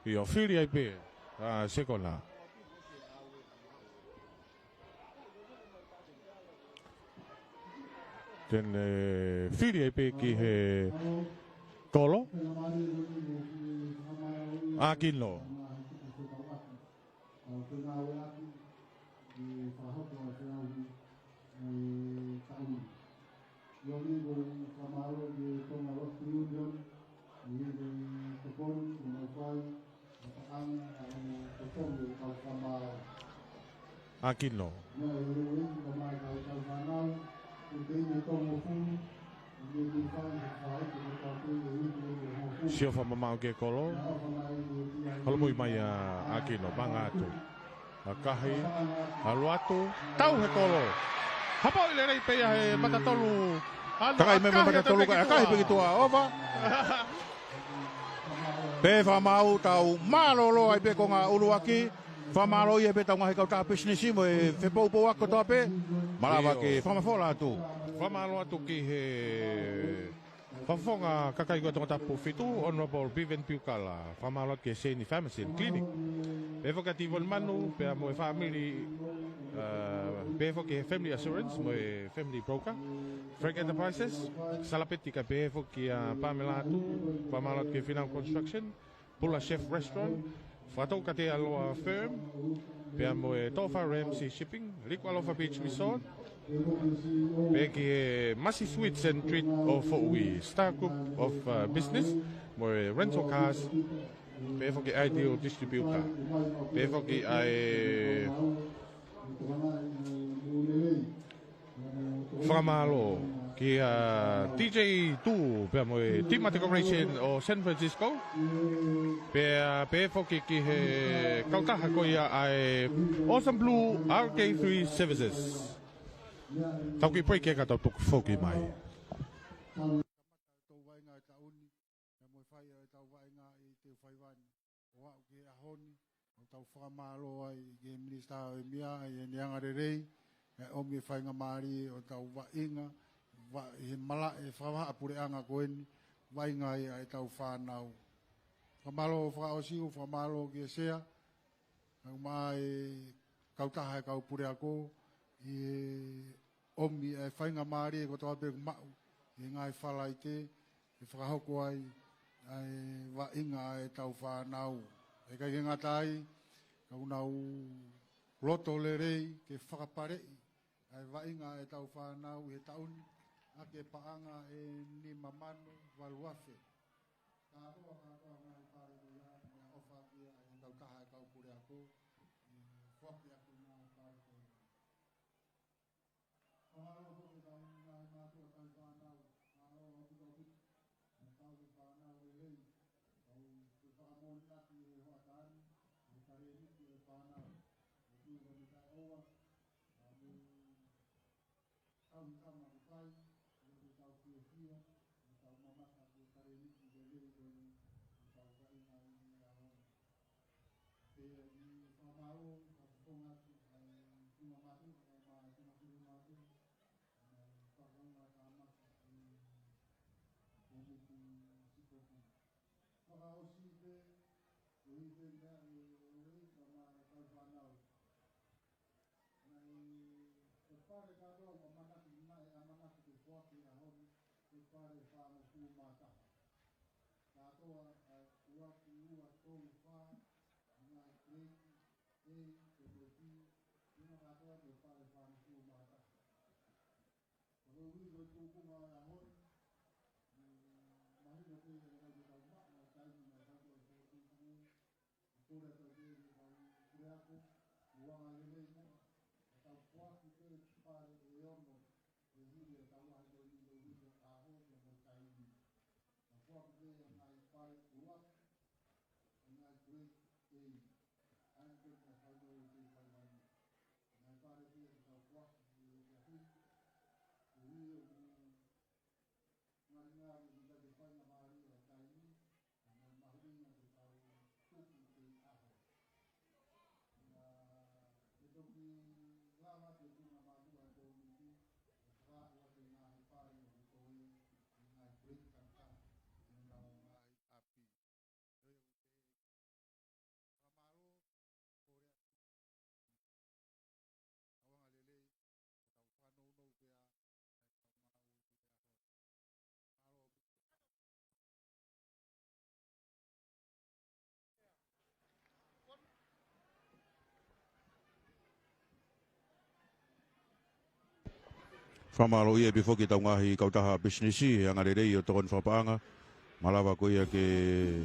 Speaker 1: Io fili ai pe, sekola. Ten fili ai pe ki he kolo. Akino. Aquino. Sio fa mama ke kolo. Kalau mo mai Aquino bangato. Akahi aluato tau he kolo. Hapa ile rei pe he matatolu.
Speaker 2: Takai me matatolu ka akahi begitu ova. Pe fa mau tau malolo ai pe ko nga uluaki. Famaro ia beta ngahi kau ta business mo e fe popo ako to pe malava ke fama fola tu
Speaker 1: famalo atu ki he fafonga kakai go tonga tapu fitu honorable Vivian Piukala famalo ke Seni Pharmacy Clinic evocativo manu pe mo family befo ke family assurance mo family broker Frank Enterprises salapeti ka befo ki Pamela atu famalo ke Final Construction Pula Chef Restaurant Fatou kate aloha firm, pe amo Tofa Ramsey Shipping, Rico Alofa Beach Resort, pe ki Massey Suites and Treat of we Star Group of Business, mo rental cars, pe ki Ideal Distributor, pe ki ai Famalo, ki DJ2, pe amo Team Corporation o San Francisco, pe foki ki he kautaha ko ia ai Awesome Blue RK3 Services. Tau ki poi ke ka tau tuk foki mai.
Speaker 3: Tau whakamalo ai ke minista o mia ai nianga rerei o me whainga maari o tau wainga he mala e whawa apure anga koeni wainga ai tau whanau. Whamalo whakaosiu, whamalo ki sea, au mai kautaha e kau pure ako, i omi e whainga maari e kotoa pe mau. I ngai whalai te, e whakahoko ai, ai wa inga e tau whanau. E kai ngā tai, kau nau loto le rei, ke whakaparei, ai wa inga e tau whanau, e tauni, a ke paanga e ni mamanu, waluafe. Kātoa ngai pare ko ia, mea ofa kia, e tau taha e kau pure ako, whaki aku ngai pare ko ia. Whangaro ko te tau ngai mātua tau whanau, ngaro o tu tau pitu, tau whanau e lei, tau te whakamoni ati e hoatani, e kare niki e whanau, e tui wani tai oa, a me tau hitama ku pai, e te tau kia kia, e tau mamata e kare niki e lei koe, e tau wainga i ni a honi. Te ni whamao, ka whonga atu, ai tunga matu, ai maa tunga turu matu, ai whakaunga ka mata, e ni tu sikopu. Whakaosi te, e i te mea e rei, ka maa tau whanau. Nei, te pare kātoa o manaki nai, a manaki te whaki a honi, te pare whanau kū mātaha. Kātoa a uaki ua tōu whā, ngai kreiti, e, te poti, ina kātoa te pare whanau kū mātaha. Whakauwi roi tūpunga a honi, mahina te e rau te tau mak, ngai taimi ngai tau e tō tūpungu, tōre tau te e tau kureako, uanga lelei mua, tau whaki te pare e ono, e hiri e tau ahi tau ni tau hiri a ho te mo taimi. Tau whaki te e ngai pare uaki, e ngai krei e i. Ai te me tau tau e te tau wani. Ngai pare te e tau whaki e te ahi, e hiri e mu ngari ngari ni te whainga maari e taimi, e ngai mahuringa te tau tuku te aho. Te toki lama te tunga mātua e tō miti, e whāua te ngāhi pāri o te toi, i ngāi breitata, i ngau ngāi api. Whamaro, kore atu, awanga lelei, tau whanau nou pea,
Speaker 2: Whamaro ia before ki tau ngahi kautaha businessi, e angarerei o tokon whapaanga, malawa ko ia ke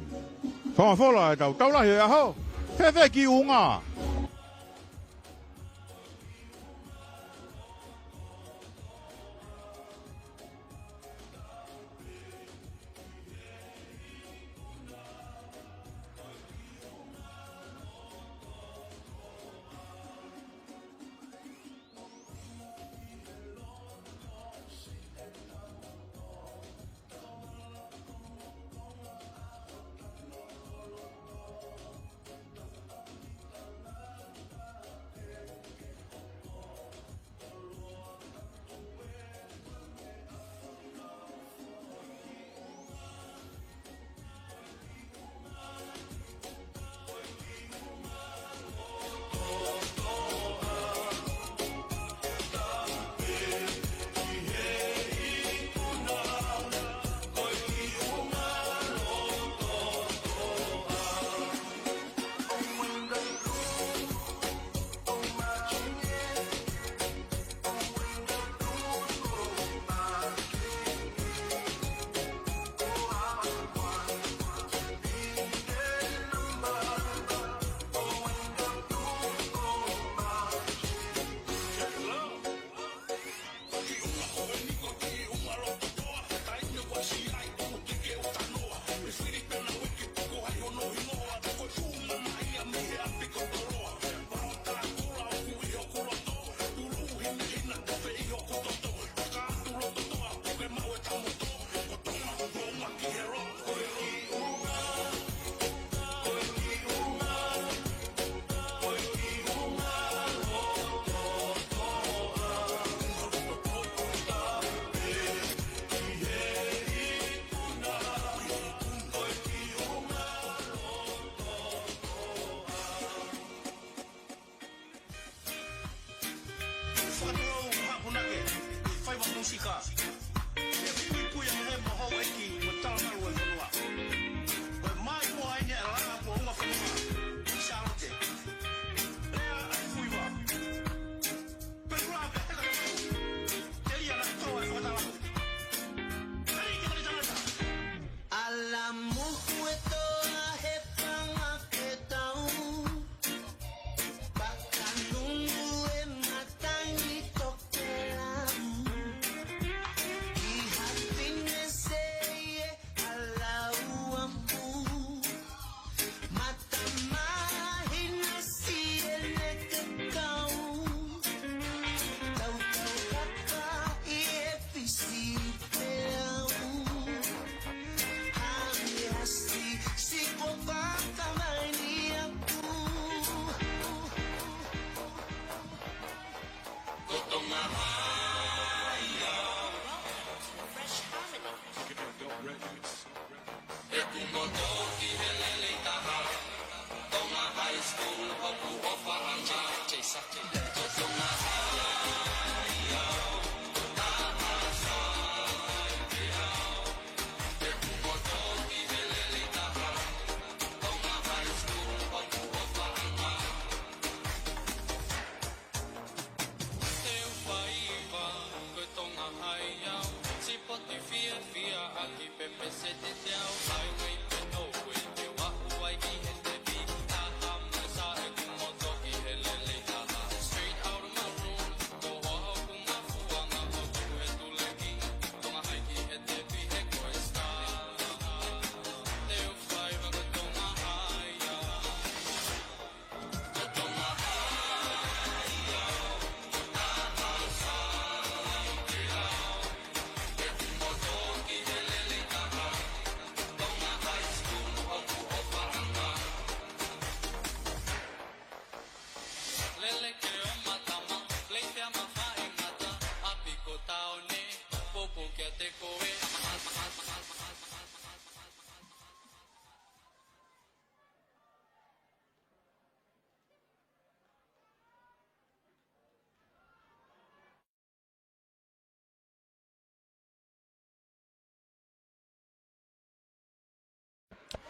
Speaker 2: whamawhola e tau, taulahi e aho, whewhe ki unga.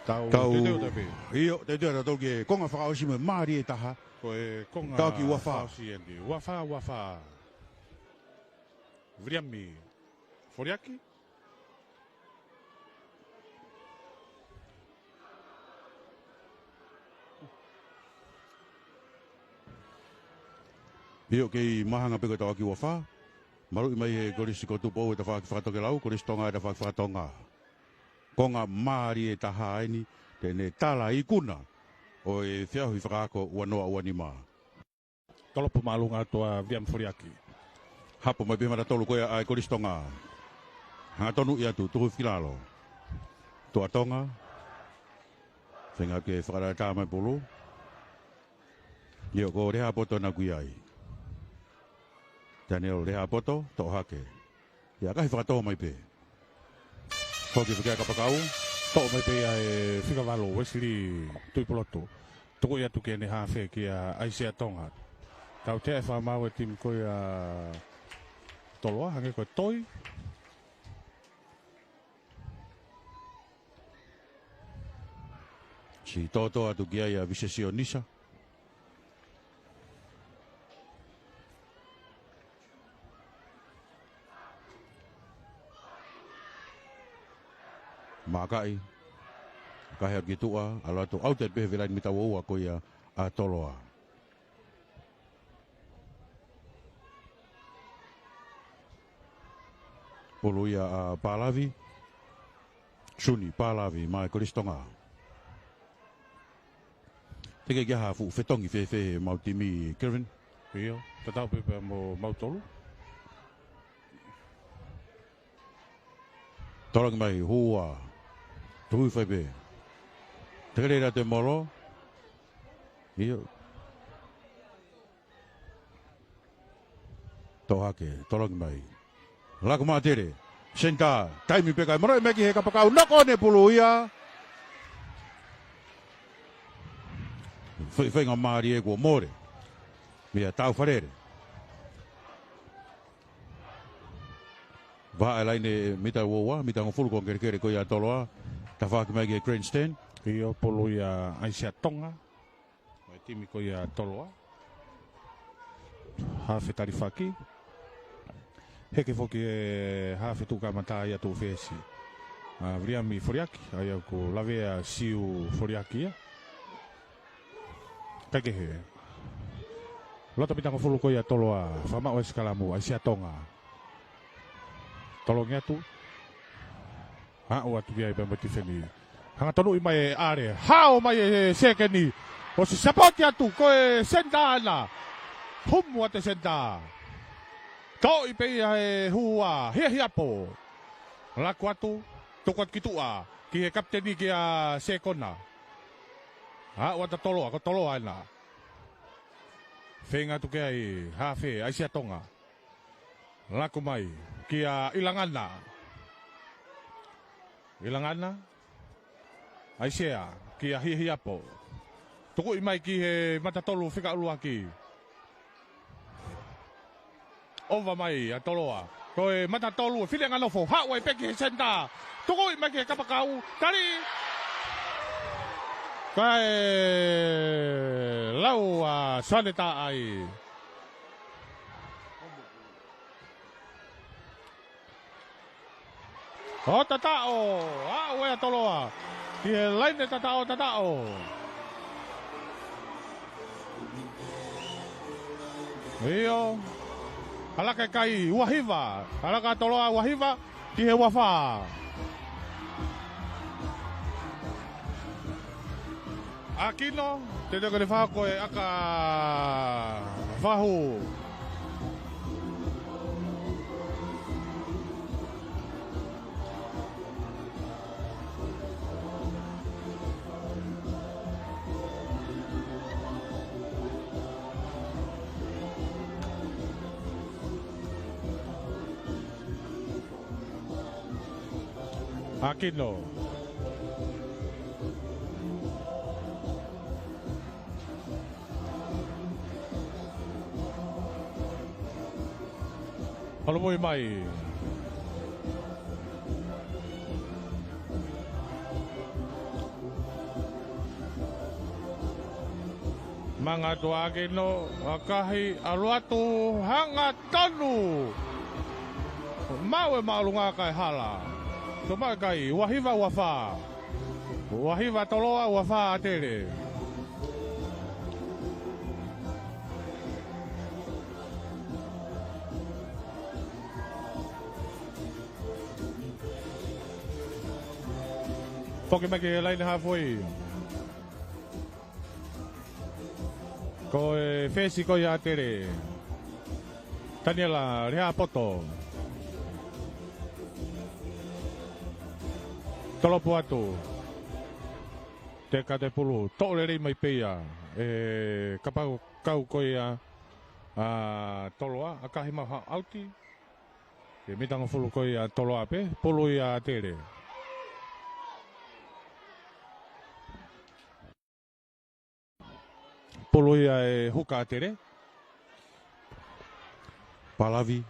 Speaker 1: Tau
Speaker 2: Io, te teo tau ke konga whakaosi me maari e taha.
Speaker 1: Koe konga
Speaker 2: Tau ki wafa.
Speaker 1: Wafa. Vriami. Foriaki?
Speaker 2: Io ke mahanga peko tau ki wafa. Maru i mai e korisi ko tupo e ta whakatoke lau, korisi tonga e ta whakatonga. Konga maari e taha aini, tene tala i kuna. O e whiahu i whakaako ua noa ua ni maa.
Speaker 1: Tolopu malunga toa Vriami Foriaki.
Speaker 2: Hapo mai pihmara tolu koe ai korisi tonga. Hanga tonu i atu, tuhu whilalo. Toa tonga. Whenga ke whakara tā mai polo. Io ko reha poto na kui ai. Tane o reha poto, to hake. Ia kahi whakatoa mai pe. Hoki whikea kapakau.
Speaker 1: Tō mai pe ai whikawalo Wesley Tuipoloto. Toko i atu ke ne hawhe ki a Aisea Tonga. Tau te e whamau e tim koe a Toloa, hange koe toi.
Speaker 2: Si toto atu ki ai a Visesio Nisa. Makai. Kahea ki tua, alo atu au te pehe velain mita waua koe a Toloa. Poluia a Palavi. Suni Palavi mai Koristonga. Teke kia hafu whetongi whewhe mautimi Kevin.
Speaker 1: Pio, tatau pepe mo mautolu.
Speaker 2: Torangi mai hua. Tuhu whaipe. Teke reira te moro. Io. Tohake, torangi mai. Lako maa tere. Senta, taimi pekai. Moro e meki he kapakau. Nako ne pulu ia. Whainga maari e kua more. Mea tau wharere. Vaa e laine mita uoa, mita ngofulu kong kere koe a Toloa. Ta whaaki mai ke grandstand.
Speaker 1: Pio, polo ia Aisea Tonga. Mai timi koe a Toloa. Hawhe tarifaki. Heke foki e hawhe tuka mata ia tu whesi. Vriami Foriaki. Ai au ko lavea siu Foriaki ia. Kake he. Lota pitang fulu ko ya Toloa. Fama o eskalamu Aisea Tonga. Tolong ya tu. Ha o atu biai pembeti feni. Hanga tonu i mai are. Hao mai sekeni. O si sapoti atu ko e senda ana. Humu ate senda. Kau i pei e hua. Hia hiapo. Laku atu. Tukot kitua. Ki he kapteni ki a sekona. Ha, wata Toloa, ko Toloa ana. Whenga tuke ai, hawhe, Aisea Tonga. Laku mai, ki a Ilangana. Ilangana. Aisea, ki a Hihiapo. Tuku i mai ki he matatolu whika ulua ki. Ova mai, a Toloa. Ko e matatolu, while nganofo, hawa i peki he senda. Tuku i mai ki he kapakau, tari. Kai lau a saneta ai. O tatao, a wea Toloa. Ki he laine tatao. Iyo. Alaka kai wahiva, alaka Toloa wahiva, ki he wafa. Aquino, te tengo que falar koe aka fahu. Aquino. Halo mo mai. Mga tuagin no, akahi aluatu hanga tanu. Mawe maulunga kai hala. Tuma kai wahiva wafa. Wahiva toloa wafa atere. Poki maki lain halfway. Ko fesi ko ya tere. Daniela rea poto. Tolopu atu. Te kate pulu. Tolere mai peia. Kapau kau ko ya toloa akahi maha auti. Ke mitanga fulu ko ya toloa pe pulu ya tere. Poloia e huka tere.
Speaker 2: Palavi,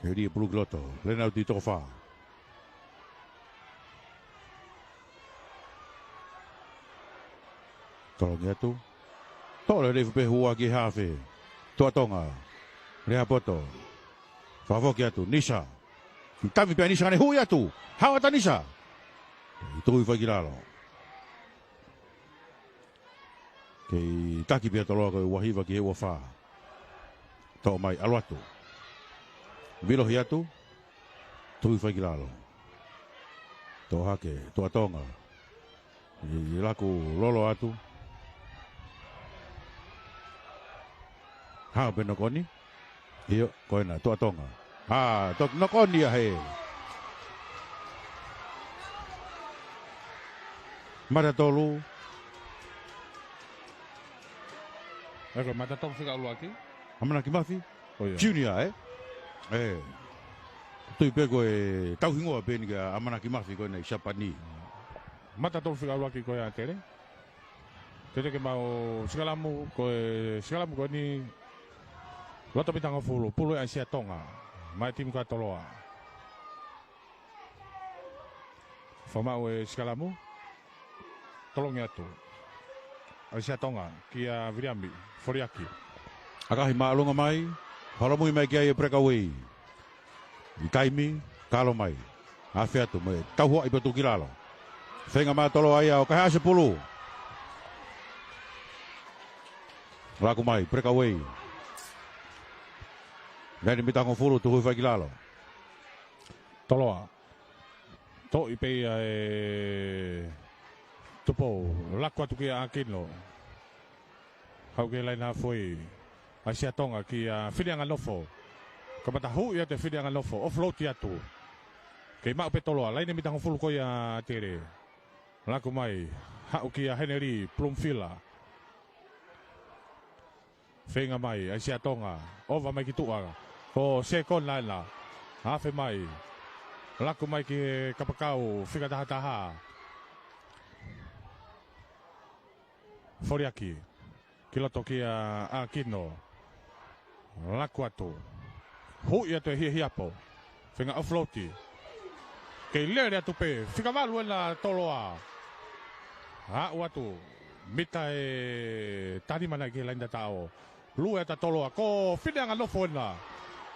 Speaker 2: heri pulu gloto, lena uti tofa. Tolong ya tu. Tole re fe hua ki hafe. Tuatonga. Rea poto. Favok ya tu, Nisha. Tami pe Nisha ne hu ya tu. Hawa ta Nisha. Itu i fagilalo. Kei taki pia toloa koe wahiva ki he wafa. Tau mai aluatu. Vilo hiatu. Tui whaikilalo. Tau hake, tua tonga. I laku lolo atu. Hao pe nokoni. Iyo, koena, tua tonga. Tok nokoni a he. Mara tolu.
Speaker 1: Eko mata tong fika ulu aki.
Speaker 2: Amana ki mafi.
Speaker 1: Oh iya.
Speaker 2: Junior Tui pe koe tau hingoa pe ni ka amana ki mafi koe nei Sapani.
Speaker 1: Mata tong fika ulu aki ko ya tere. Tete ke mau sigalamu ko ni loto bitanga fulu pulu ai sia tonga. Mai tim ka toloa. Fama o sigalamu. Tolong ya tu. Ai sia tonga kia Viriambi Foriaki.
Speaker 2: Akahi maalunga mai, halamui mai kia i Prekawei. I kaimi, kalo mai. Awhi atu, mai tauhua i patu kilalo. Whenga maa tolo ai au, kahi ase pulu. Laku mai, Prekawei. Nani mitango fulu tuhui whai kilalo.
Speaker 1: Toloa. To i pei tupo, laku atu kia Akino. Hau ke laina foi. Asia tonga ki whirianga nofo. Ka mata hu ia te whirianga nofo. Offload ia tu. Kei mau pe toloa. Laine mitango fulu ko ia tere. Laku mai. Hau ki Henry Plumfila. Whenga mai. Asia tonga. Ova mai ki tua. Ko sekon laina. Hafe mai. Laku mai ki kapakau. Whika taha taha. Foriaki. Kiloto ki Akino. Laku atu. Hu ia te hiapo. Whenga offloati. Kei lere atu pe. Whika walu ena toloa. Hau atu. Mita tanimana ki lainda tao. Lue ata toloa. Ko whineanga nofo ena.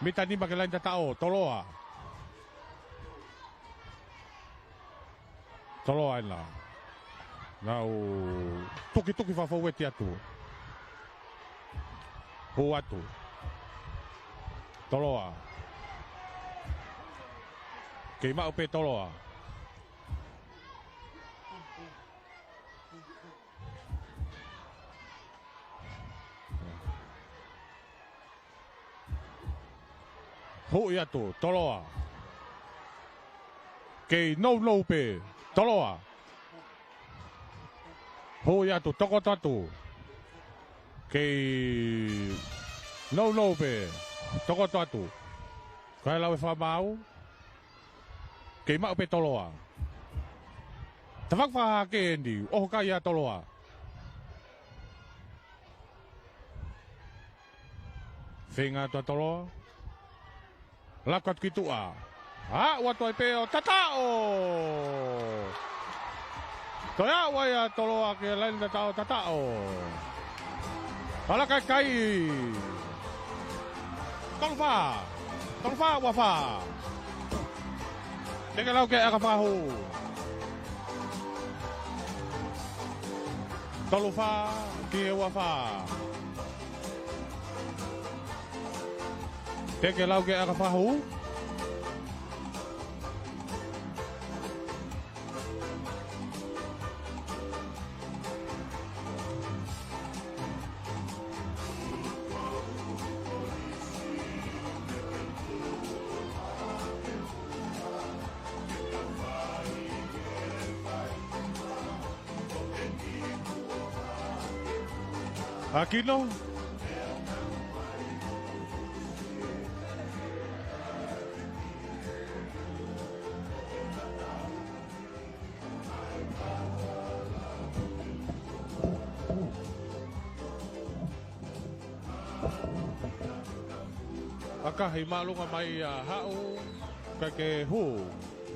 Speaker 1: Mita nima ki lainda tao. Toloa. Toloa ena. Nau. Tuki whawhaueti atu. Hu atu. Toloa. Kei mau pe toloa. Hu atu. Toloa. Kei no pe. Toloa. Hu atu. Toko tatu. Kei no pe. Toko tatu. Kai lawe whamau. Kei mau pe toloa. Tawakwa kendi, oh kaya toloa. Whenga tua toloa. Lakat kitua. Watu ai peo tatao. Toya waya toloa ke lain tatao. Pala kai. Tolfa wafa. Teka lau ke akafahu. Tolfa ke wafa. Teka lau ke akafahu. Aquino. Akahi malunga mai hau kake hu.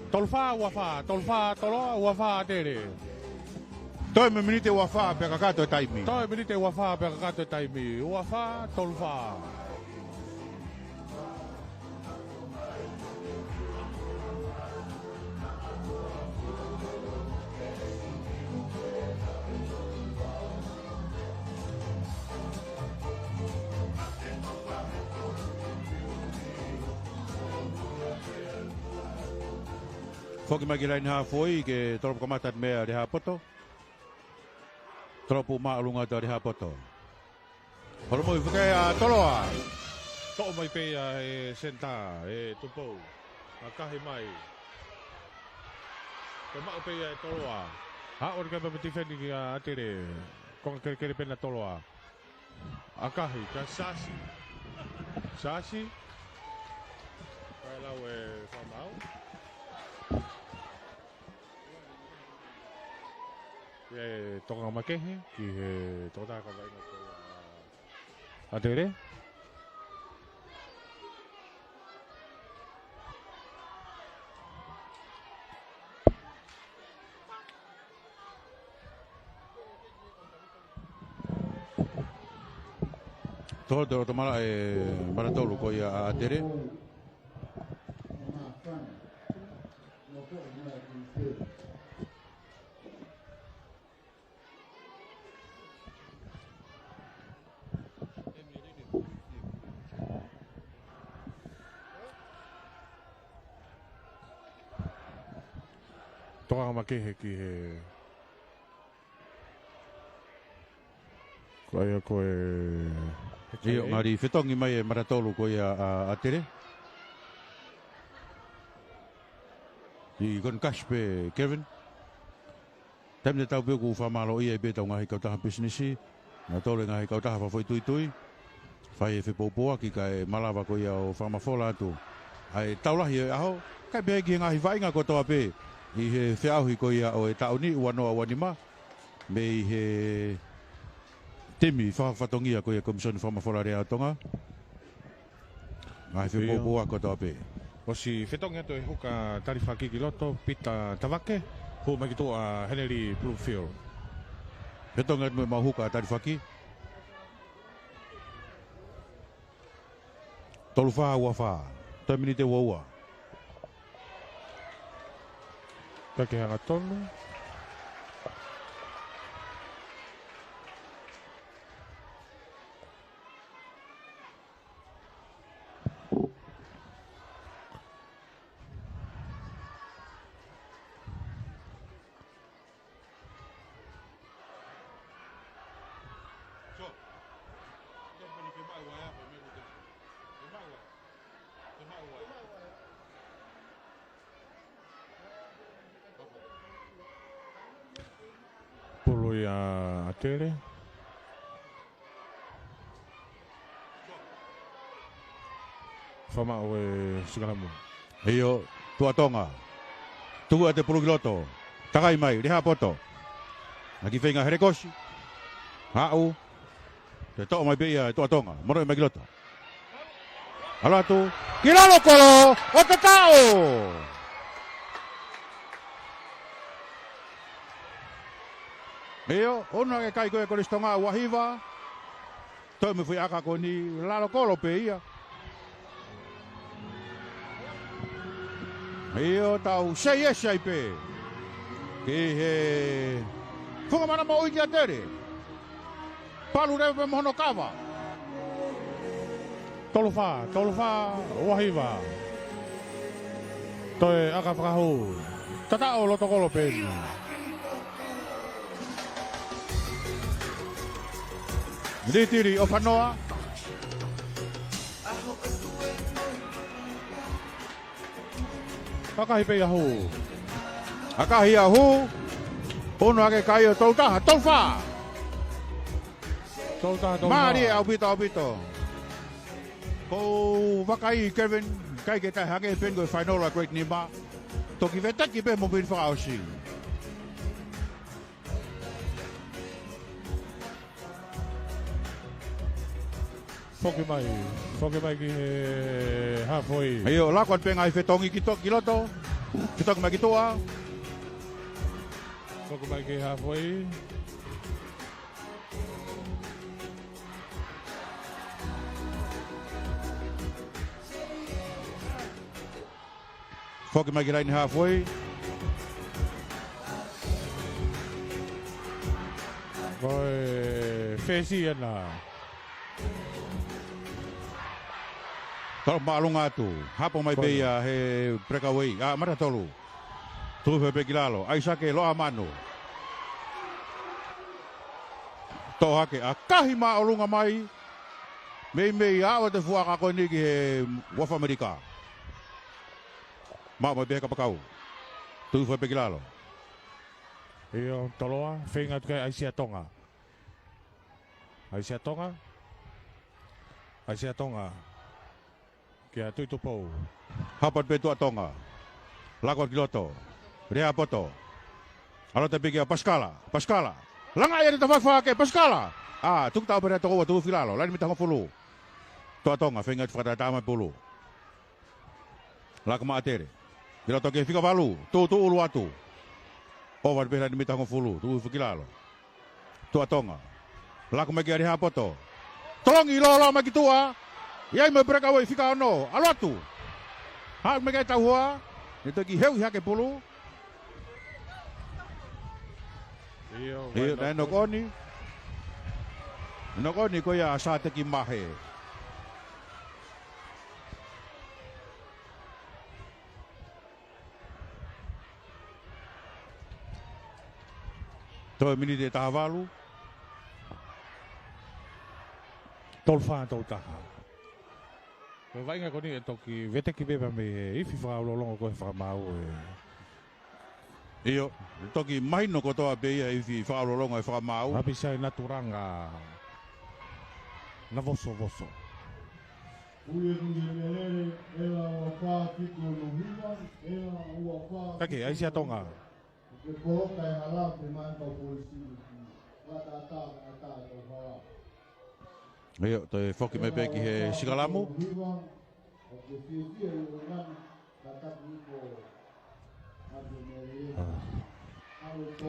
Speaker 1: Tolfa wafa, tolfa tolo wafa tere.
Speaker 2: Toi me minite wafa pe kakato taimi.
Speaker 1: Toi minite wafa pe kakato taimi. Wafa tolfa.
Speaker 2: Foki magilain ha foi ke tolop kamatat mea de ha poto. Tropu maalunga dari ha poto. Holo mo ifukai a toloa.
Speaker 1: To'o mai pe e senta e tupo. Akahi mai. Ko mau pe e toloa. Ha or ka pati fendi ki atere. Kong kere pena toloa. Akahi ka sasi. Sasi. Kailau e famau. Tonga makehe ki he tota ka vai na ko atere
Speaker 2: todo tomara maratolo ko ia atere.
Speaker 1: Toka makehe ki he Koia koe
Speaker 2: Io ngari whetongi mai e maratolu ko ia atere. I kon kaspe Kevin. Tamne tau pe ku whamalo ia e betau ngahi kautaha businessi. Na tole ngahi kautaha whawhoi tui tui. Whai e whepopoa ki kai malawa ko ia o whamafola atu. Ai taulahi e aho. Kai beha ki ngahi whainga ko toa pe. I he whiauhi ko ia o e tauni uanoa wanima. Me i he temi whawhatongia ko ia komisioni whamafola rea tonga. Ngai whepopoa ko toa pe.
Speaker 1: O si whetonga to e huka tarifa ki loto pita tawake. Hu mai ki toa Henry Bloomfield.
Speaker 2: Whetonga mo mahuka tarifa ki. Tolu wha ua wha. Toi mini te waua.
Speaker 1: Take hanga tonu. Pulu ya atere. Fama o Singalamu.
Speaker 2: Iyo tua tonga. Tugu ate pulu kiloto. Takai mai, reha poto. Naki whenga herekosi. Hau. Te toa mai beia e toa tonga. Moro e Magiloto. Alatu. Kilalo kolo. O te tau. Eo, ona ke kai koe koristonga wahiva. Toi me fui aka ko ni lalo kolo pe ia. Eo tau sei esa i pe. Ke he... Funga mana mo uiki a tere. Palu rewe mohono kawa.
Speaker 1: Tolofa, wahiva. Toi aka whakahu. Tatao loto kolo peni.
Speaker 2: Ritiri o whanoa.
Speaker 1: Kakahi pe ahu.
Speaker 2: Akahi ahu. Ono ake kai o toltaha. Tolfa.
Speaker 1: Tolta.
Speaker 2: Mari au pito. Ko wakai Kevin. Kai ke tai hake pengo e whainola Great Nima. Toki vetaki pe mo bin whakaosi.
Speaker 1: Foki mai ki halfway.
Speaker 2: Ayo lakon pe ngai fetongi kiloto. Kitok mai kitoa.
Speaker 1: Foki mai ki halfway.
Speaker 2: Foki mai ki raini halfway.
Speaker 1: Koi fesi ana.
Speaker 2: Tolo maalunga atu. Hapo mai beia he breakaway. Mara tolu. Tu fe pekilalo. Aisake loa mano. Tohake akahi maalunga mai. Mei awa te fuaka ko niki he Wafa Amerika. Mau mai beha kapakau. Tu fe pekilalo.
Speaker 1: Iyo toloa whenga tukai Aisia Tonga. Aisia Tonga. Kia tui tupou.
Speaker 2: Hapat betua tonga. Lakon kiloto. Rea poto. Alo te pikia Pascala. Langa ia te whakawhake Pascala. Tuk tau berea toko wa tu filalo. Lain mitang fulu. Tua tonga whenga tu whakatatama pulu. Laka maa tere. Kiloto ke whika walu. Tu ulu atu. Ovar berea ni mitang fulu. Tu filalo. Tua tonga. Laka meki rea poto. Tolongi lolo maki tua. Iai me breakaway fika ono, alatu. Ha me kai tahua. Ni toki heu hake pulu. Iyo na nokoni. Nokoni ko ya asate ki mahe. Toi mini de tahavalu.
Speaker 1: Toltaha. Ko vainga koni e toki vete ki beba me ifi whaololongo koe whakamau e.
Speaker 2: Iyo, toki mahino ko toa beia ifi whaololongo e whakamau.
Speaker 1: Hapisai naturanga. Na voso. Kake, Aisia Tonga.
Speaker 2: Iyo, toi foki me peki he Sigalamu.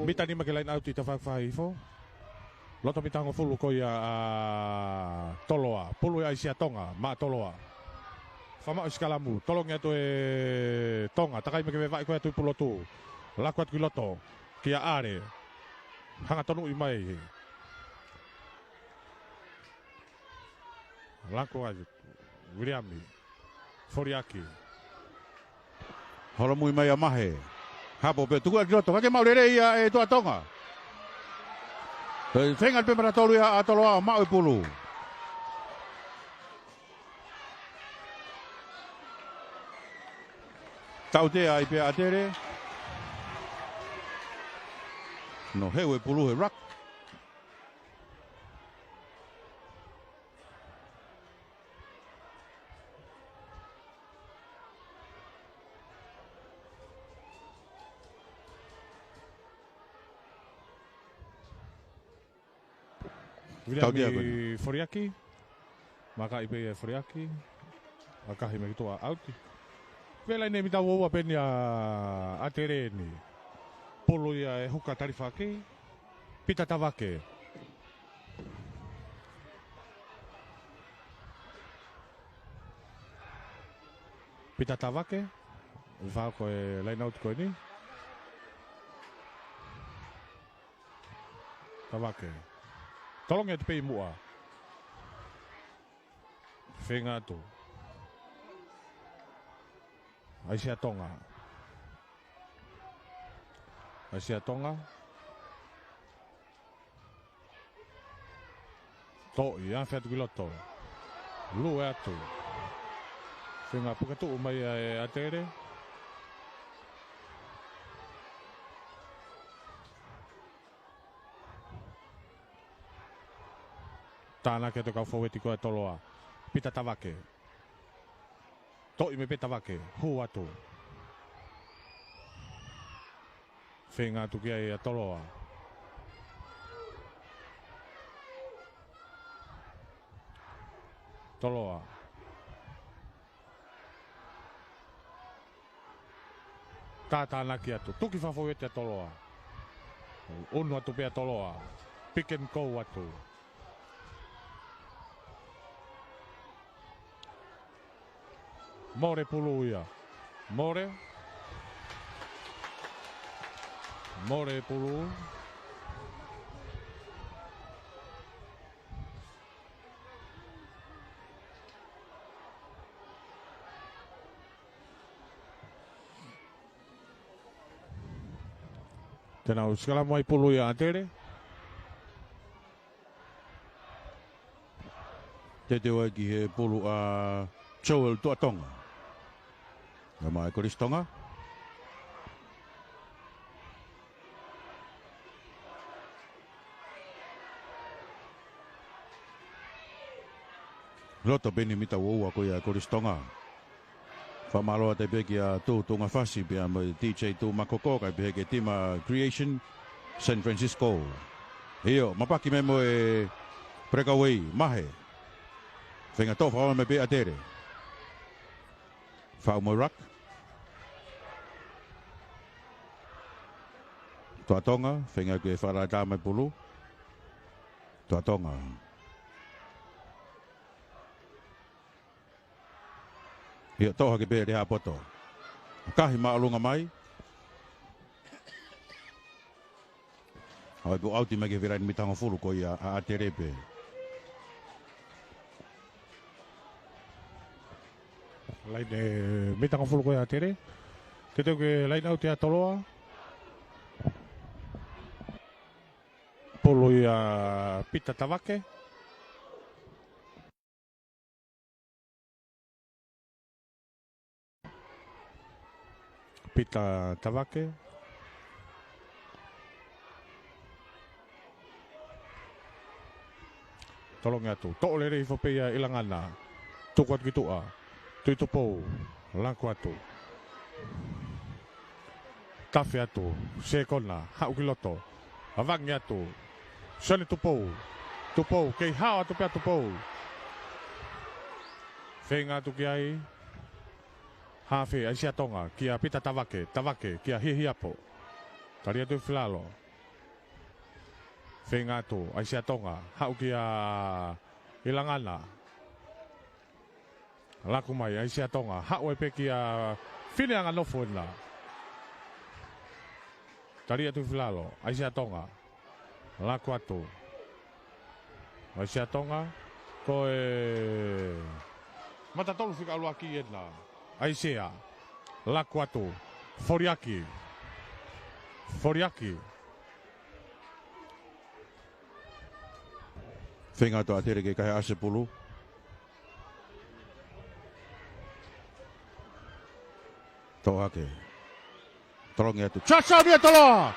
Speaker 1: Mita ni makilain auti ta whakawhahifo. Loto mitango fulu ko ia toloa. Pulu ia Aisia Tonga, maa toloa. Whamao Sigalamu, tolongi atu e Tonga. Takai me ke vai koe atu i pulotu. Laku atu ki loto, kia are. Hanga tonu i mai. Lanko aja, Williami, Foriaki.
Speaker 2: Holo mui mai a mahe. Hapo pe tuku aki loto. Kake maurere ia e tua tonga. Whengat pe para tolu ia a toloa mau e pulu. Tautea i pe atere. No heu e pulu he rak.
Speaker 1: Viami Foriaki. Maka ipe Foriaki. Akahi me toa auti. Vela nei mita wo peni a tereni. Polo ia e huka tarifake. Pita tavake. Pita tavake. Va ko e line out ko ni. Tavake. Tolong e te pei mua. Whenga tu. Aisia tonga. Aisia tonga. Toi, an fiatu kiloto. Lu e atu. Whenga pukatu umai e atere. Tāna ke te kau whaweti koe toloa. Pita tawake. Toi me pita wake. Hu atu. Whenga atu kia e a toloa. Toloa. Tāna ki atu. Tuki whaweti a toloa. Unu atu pia toloa. Pick and go atu. More puluia. More. More pulu. Tēnā uskala mai puluia atere.
Speaker 2: Te wai ki he pulu a Joel Tuatonga. Nga mai Koristonga. Roto beni mita woua ko ia Koristonga. Whamaloa te peki a tū tunga whasi pia mai DJ tū makoko kai peki tima Creation San Francisco. Heo, mapaki me mo e Breakaway, mahe. Whenga tō whaoa me pe atere. Whao mo rak. Tuatonga, whenga ke whara tā mai pulu. Tuatonga. Heo toha ke pe reha poto. Kahi maalunga mai. Hau ipu auti mai ke viraini mitanga fulu ko ia a atere pe.
Speaker 1: Lain mitanga fulu ko ia atere. Te teo ke lain au te atoloa. Polo ia pita tawake. Pita tawake. Tolong atu. Tok le rei whapea ilangana. Tukuat kitua. Tui tupou. Langko atu. Tafe atu. Sekona. Hau kiloto. Avangi atu. Sani tupou. Tupou. Kei hao atu pia tupou. Whenga atu ki ai. Hawhi aisia tonga. Kia pita tawake. Tawake. Kia hihi apo. Tari atu filalo. Whenga atu. Aisia tonga. Hau kia ilangana. Laku mai aisia tonga. Hau e pe kia whineanga nofuena. Tari atu filalo. Aisia tonga. Laku atu. Aisia tonga. Ko e... Mata tolu whika alua ki ena. Aisia. Laku atu. Foriaki. Foriaki.
Speaker 2: Whenga toa tere ke kahe ase pulu. Toa ke. Tolongi atu. Chasa dia tolo.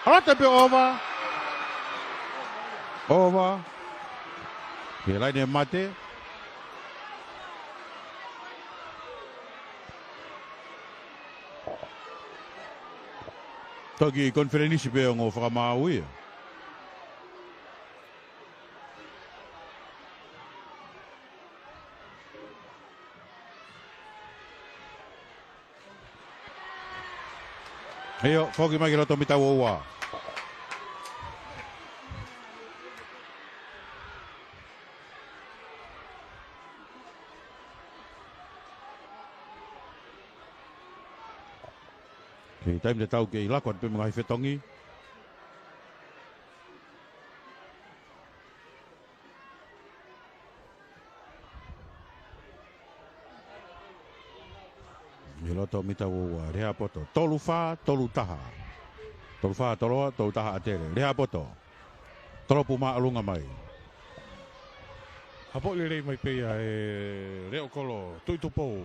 Speaker 2: Alate pe ova. Ova. Ke laine mate. Toki konferenisi pe ngo whakamaui. Eo, foki mai ki roto mita ua. Kei taim te tau kei lakwan pe mga hifetongi. Miloto mita ua rea poto. Tolu wha, tolu taha. Tolu wha, toloa, tolu taha atere. Rea poto. Tolopu maa alunga mai.
Speaker 1: Hapo i rei mai peia e reo kolo, tui tupou.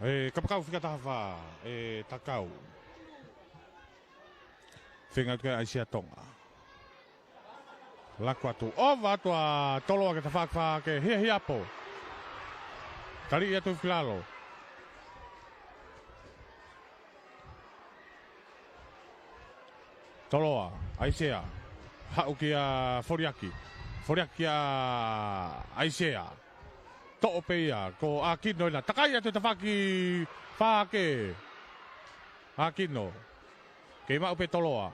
Speaker 1: E kapakau whika taha wha, e takau. Whenga tukai aisia tonga. Laku atu. O watua toloa ke ta whakawha ke hia hiapo. Tari i atu whilalo. Toloa, aisea. Hau ki a Foriaki. Foriaki a aisea. To'o peia, ko Akino ina. Takai atu ta whaki whake. Akino. Kei mau pe toloa.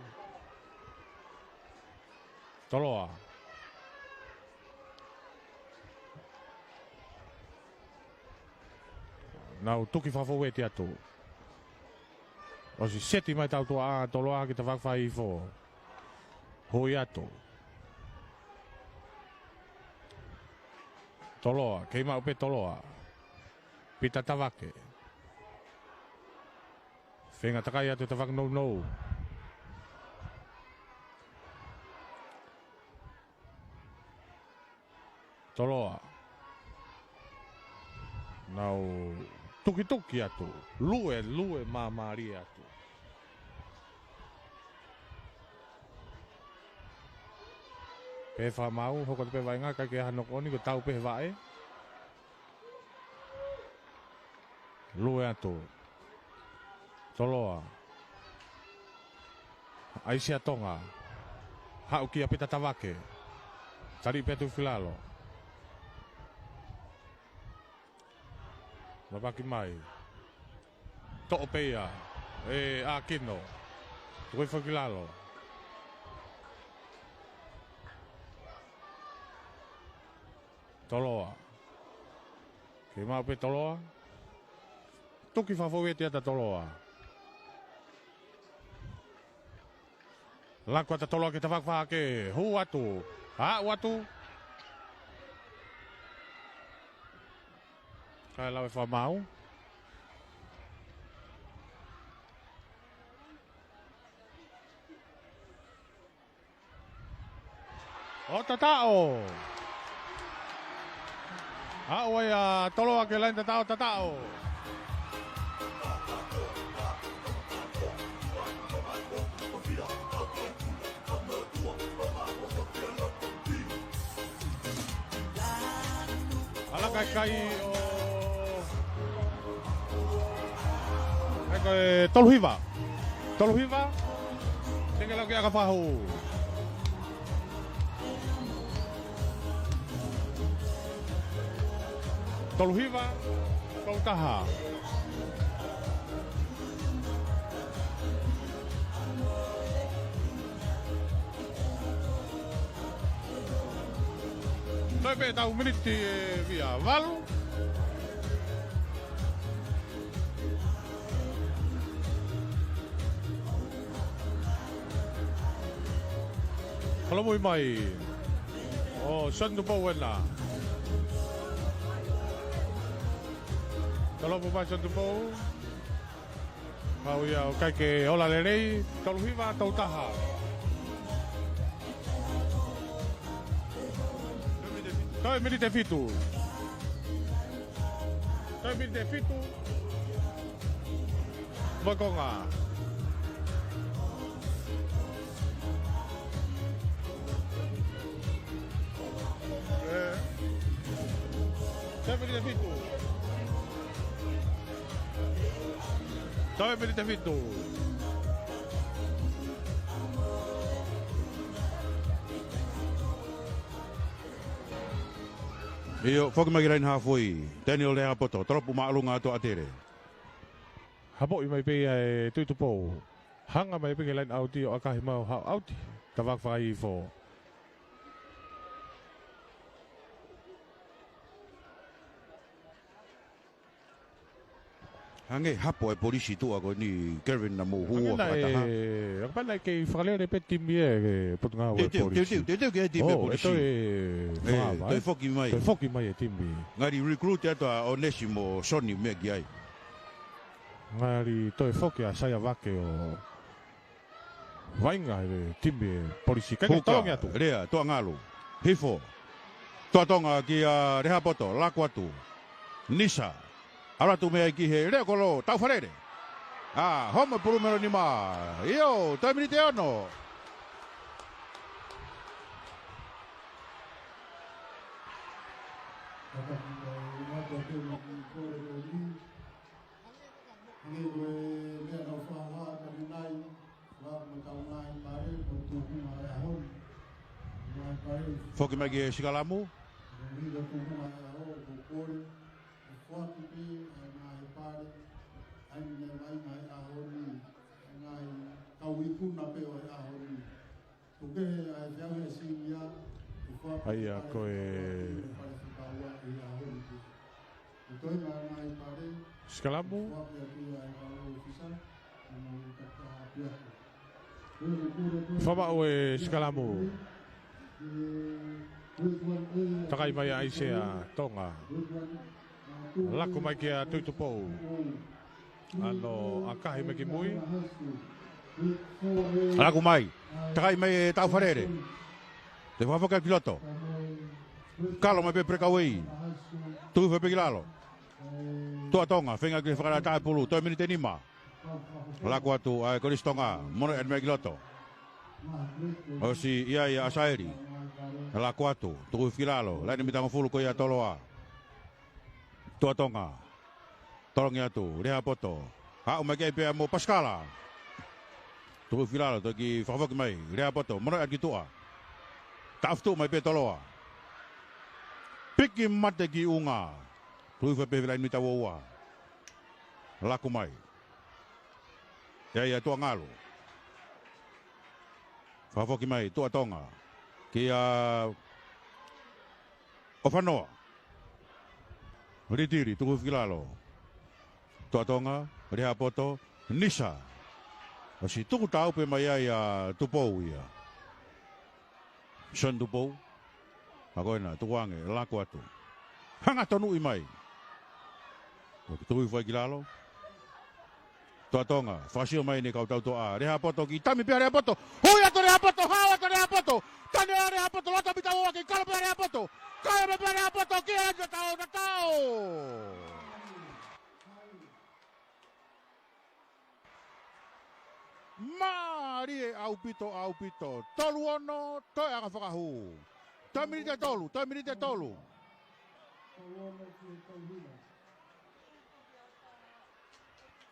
Speaker 1: Toloa. Nau tuki whawhawe te atu. Osi seti mai tau tua a toloa ki ta whakawhai i fo. Hoi atu. Toloa, kei mau pe toloa. Pita tawake. Whenga takai atu ta whaknou nou. Toloa. Nau tuki atu. Lue mamari atu. Pe wha mau, hoko te pe wainga, kai ke hanokoni, ko tau pe wae. Lue atu. Toloa. Aisia tonga. Hau ki a pita tawake. Tari pe tu filalo. Mapaki mai. To'o peia. E Akino. Tukoi whakilalo. Toloa. Kei mau pe toloa. Tuki whawhawe te ata toloa. Laku ata toloa ki ta whakawhake. Hu atu. Ha watu. Kai lawe whamau. O tatao. Hau ai a toloa ke lain tatao. Ala kai o Toluhiva. Toluhiva. Tinggal lagi agak fahu. Toluhiva, Toltaha. Noi tahu menit via Valu. Kalau mau main, oh sendu bawa lah. Kalau mau main sendu bawa, mau ya oke ke olah lerei, Toluhiva atau Taha. Toi menit fitu. Toi menit fitu. Bagonga. Toi menit fitu. Toi menit fitu.
Speaker 2: Iyo, foki magirain hafoi. Daniel Lea Poto, tropu maalunga ato atere.
Speaker 1: Habo i mai pe e tuitupo. Hanga mai peke lain auti o akahi mau hau auti. Tawak whai fo.
Speaker 2: Hange hapo e polisi tua ko ni Kevin na mo hua
Speaker 1: kataha. Ang panay kay whakalea repet timbi e putunga o e polisi.
Speaker 2: Te ke timbi
Speaker 1: Oh,
Speaker 2: polisi.
Speaker 1: ito e whakava.
Speaker 2: Toi foki mai.
Speaker 1: Toi foki mai e timbi.
Speaker 2: Ngari recruit ato a Onesimo Sony me ki ai.
Speaker 1: Ngari toi foki a saia wake o wainga e timbi e polisi. Kai tolongi atu.
Speaker 2: Rea, toa ngalo. Hifo. Toa tonga ki a Reha Poto, Laku atu. Nisa. Ara tu mea ki he rea kolo, tau wharere. Homa puru mero ni ma. Io, toi minite ono. Foki mai ki Sikalamu.
Speaker 1: Ai a koe Sikalamu. Whama o e Sikalamu. Takai mai ai se a tonga. Laku mai ki a tuitupou. Ano, a kahi me ki mui.
Speaker 2: Laku mai. Takai mai e tau wharere. Te whawhaka piloto. Kalo mai pe prekawei. Tui whape kilalo. Tua tonga, whenga ki whakara tae pulu. Toi minite nima. Laku atu ai koristonga. Mono e me kiloto. O si ia ia asaeri. Laku atu. Tui kilalo. Laini mitango fulu ko ia toloa. Tua tonga. Tolongi atu. Reha Poto. Hau mai kei pia mo Paskala. Tui kilalo. Toi ki whawhaki mai. Reha Poto. Mono e ki tua. Taftu mai pe toloa. Piki mate ki unga. Tui whape vilai mita woua. Laku mai. Ia tua ngalo. Whawhoki mai, tua tonga. Ki a Ofanoa. Ritiri, tuku whilalo. Tua tonga, Reha Poto, Nisa. O si tuku tau pe mai ai a tupou ia. Son tupou. Akoina, tukuange, laku atu. Hanga tonu i mai. Tuku whai kilalo. Tua tonga, whasio mai ni kau tau toa. Reha Poto ki tami pia Reha Poto. Hui ato Reha Poto, hau ato Reha Poto. Tane a Reha Poto, lata pita ua ki kala pia Reha Poto. Kala pia Reha Poto, ki anja tau na tau. Marie au pito. Tolu ono, toi aka whakahu. Toi minite tolu.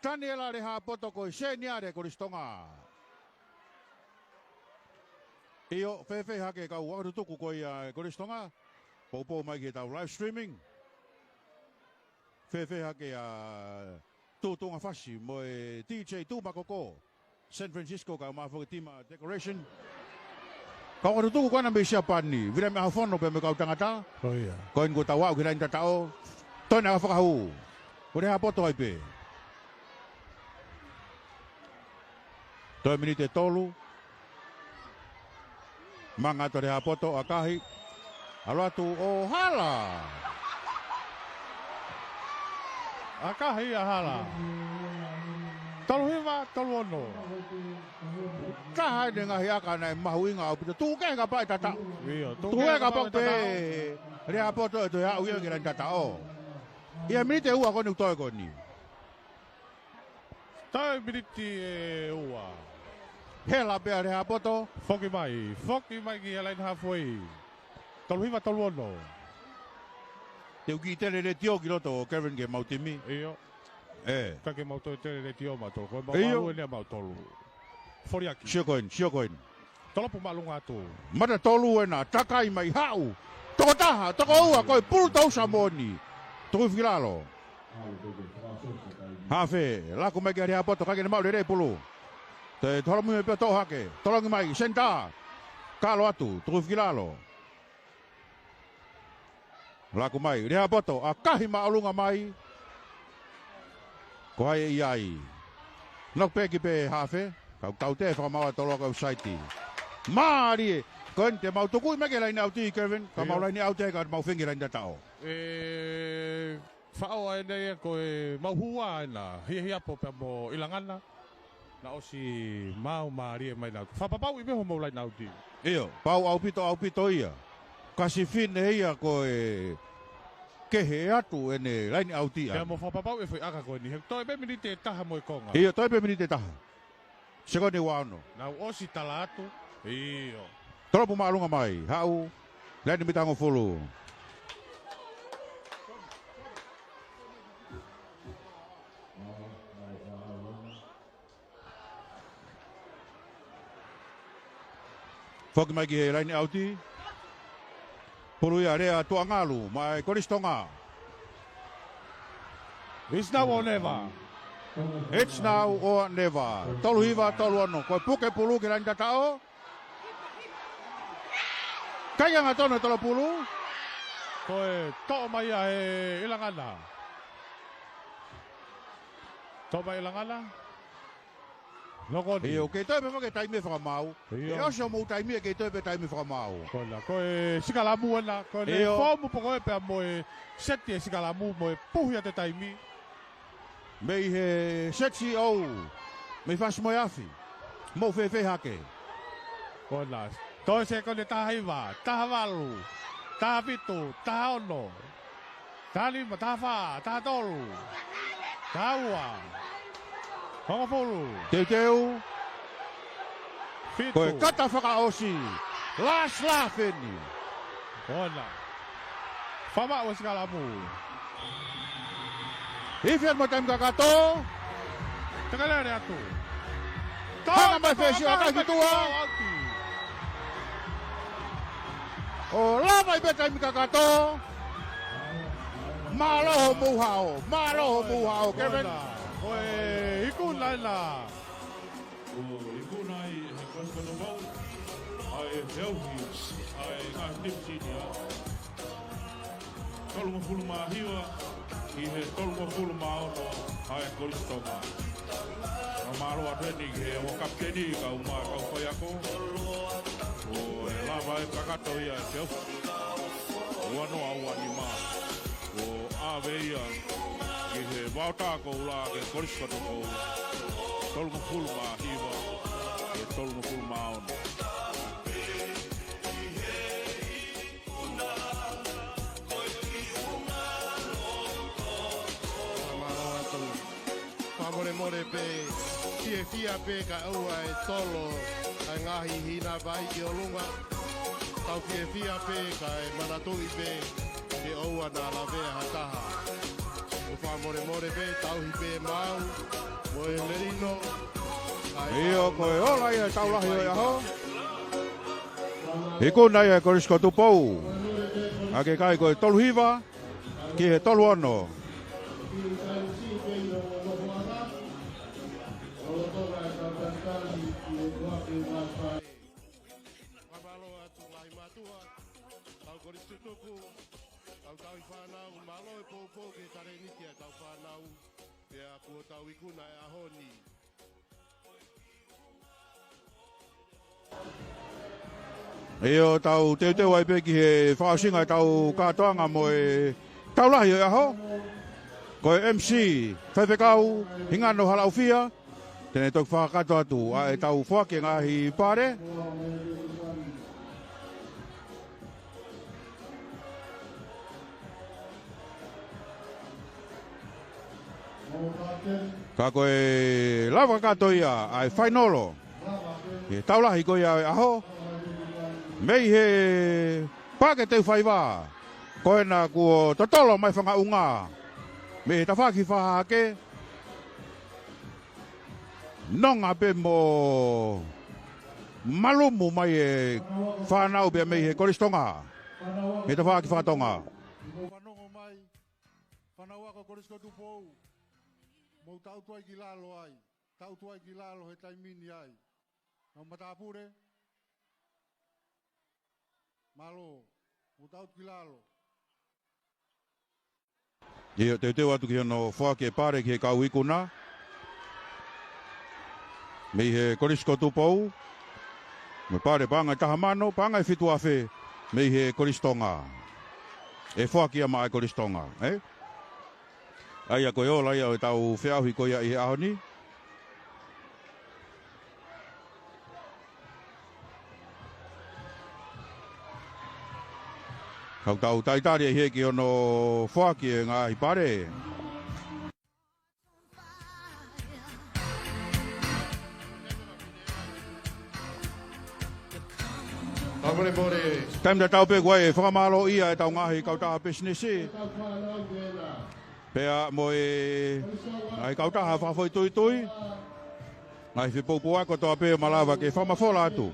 Speaker 2: Tani ela Reha Poto ko se niare koristonga. Io fefe hake kau wakatu tuku ko ia koristonga. Popo mai ki tau live streaming. Fefe hake a tutunga fashi mo e DJ Tumakoko. San Francisco ka mafoke tima decoration. Kau wakatu tuku ko na me siapa ni. Vira me hafono pe me kau tangata.
Speaker 1: Oh iya.
Speaker 2: Koin ko tawa kira inta tao. Toi na whakahu. Ko Reha Poto ai pe. Toi minite tolu. Manga to Reha Poto akahi. Aluatu o hala.
Speaker 1: Akahi a hala. Tolu hiva, tolu ono.
Speaker 2: Kahai de ngahi aka na mahu inga au pito. Tuke nga pai tata.
Speaker 1: Iyo,
Speaker 2: Tuke nga pai te. Reha Poto e to ya uia ngira tata o. Ia minite ua koni utoi koni.
Speaker 1: Tai miniti e ua.
Speaker 2: Hela pea Reha Poto.
Speaker 1: Foki mai ki alain halfway. Tolu hiva, tolu ono.
Speaker 2: Te uki tele re tio ki loto Kevin ke mautimi.
Speaker 1: Iyo. Kake mauto e tere re tio mato. Koe mau ene mau tolu. Foriaki.
Speaker 2: Sio koin.
Speaker 1: Tolopu malunga atu.
Speaker 2: Mata tolu ena, takai mai hau. Toko taha, toko ua, koe pulu tau samoni. Toko whilalo. Hafe, laku mai ki Reha Poto, kake ne mau re pulu. Te tola mui pe to hake. Tolongi mai senta. Kalo atu, tuki lalo. Laku mai, rea poto, a kahi maalunga mai. Ko hai iai. Nok peki pe hafe. Kau te whakamaua tolo kau saiti. Maari, kon te mau tukui meke lai nau ti, Kevin. Ka mau lai ni au te ka mau whingi lai tao.
Speaker 1: Whao ai nei ko e mauhua ina. Hia po pe mo ilangana. Na osi mau maari e mai nau. Whapapau i meho mau lai nau ti.
Speaker 2: Iyo, pau au pito ia. Kasi fine ia ko e kehe atu ene lai ni au ti.
Speaker 1: Pea mo whapapau e whai aka koe ni. Toi pe mini te taha mo e konga.
Speaker 2: Iyo, toi pe mini te taha. Seko ni wano.
Speaker 1: Nau osi tala atu. Iyo.
Speaker 2: Tolopu maalunga mai. Hau, lai ni mitango fulu. Foki mai ki he laini auti. Puru ia rea tua ngalu, mai koristonga.
Speaker 1: It's now or never.
Speaker 2: It's now or never. Tolu hiva, tolu ano. Koe puke pulu ki laini tatao. Kaya nga tono tolo pulu.
Speaker 1: Koe to'o mai a e ilangana. To'o mai ilangana. Nokoni.
Speaker 2: Iyo, kei toi pe whake taimi whakamau. E osio mou taimi e kei toi pe taimi whakamau.
Speaker 1: Kola, koe sikalamu ana. Koe ne whomu po koe pea moe seti e sikalamu moe puhia te taimi.
Speaker 2: Mei he sexy ou. Mei whasi moe afi. Mou whewhe hake.
Speaker 1: Kola, toi se kone taha iwa, taha walu, taha pitu, taha ono, taha lima, taha wha, taha tolu, taha ua. Hongo pulu.
Speaker 2: Teu.
Speaker 1: Fitu.
Speaker 2: Koe kata whakaosi. Last laughing.
Speaker 1: Kola. Whama o sikalamu.
Speaker 2: Ifiat mo taim kakato.
Speaker 1: Takalere atu.
Speaker 2: Hanga mai whesi o kaki tua. O lava i beta i kakato. Maloho muhao. Maloho muhao. Kevin.
Speaker 1: Koe ikuna ina.
Speaker 4: Ikuna i he koskono mau. Ai heuhi. Ai ngā tipsinia. Tolunga fulu maa hiwa. I he tolunga fulu maa ono. Ai koristonga. Ka maroa tweni he o kapteni ka uma kau whai ako. O e lava e kakato ia e heuhi. O anoa ua ni maa. O ave ia. Ki he wautako ula ke koriskoto kou. Tolunga fulu maa hiwa. E tolunga fulu maa ono.
Speaker 5: More pe fia pe ka ua e tolo ai ngahi hina vai ki o lunga tau fia pe ka e manatungi pe ki ua na lawe hataha o wha more pe tau hi pe mau mo e merino
Speaker 2: Iyo koe ola ia taulahi o iaho. Ikuna ia korisko tupou. Ake kai koe tolu hiva. Ki he tolu ano. Iyo tau teu ai pe ki he whaasinga tau katoanga mo e taulahi o iaho. Koe MC, whewhekau, hingano halau fia. Tene tok whakato atu, a e tau whake ngahi pare. Ka koe lava kato ia, ai whainolo. E taulahi ko ia e aho. Mei he pake teu whaiwa. Koe na kuo totolo mai whanga unga. Me he tawhaki whahake. Nonga pe mo malumu mai e whanau pe mei he koristonga. Me tawhaki whatonga.
Speaker 3: Whanongo mai, whanau ako korisko tupou. Mou tau tuai ki lalo ai. tau tuai ki lalo he taimini ai. Nau matapure. Malo, o tau ki lalo.
Speaker 2: Ia te atu ki ano whake pare ki he kau ikuna. Mei he korisko tupou. Me pare panga taha mano, panga e fitu awhe. Mei he koristonga. E whake a maa e koristonga, eh? Ai a koe ola ia o tau whiauhi koe ia i he ahoni. Kau tau taitari he ki ono whaki e ngā hi pare. Taim da tau pe koe e whakamalo ia e tau ngahi kau taha businessi. Pea mo e ngai kau taha whawhoi tui tui. Ngai whipoupu ako toa pe malawa ke whamawhola atu.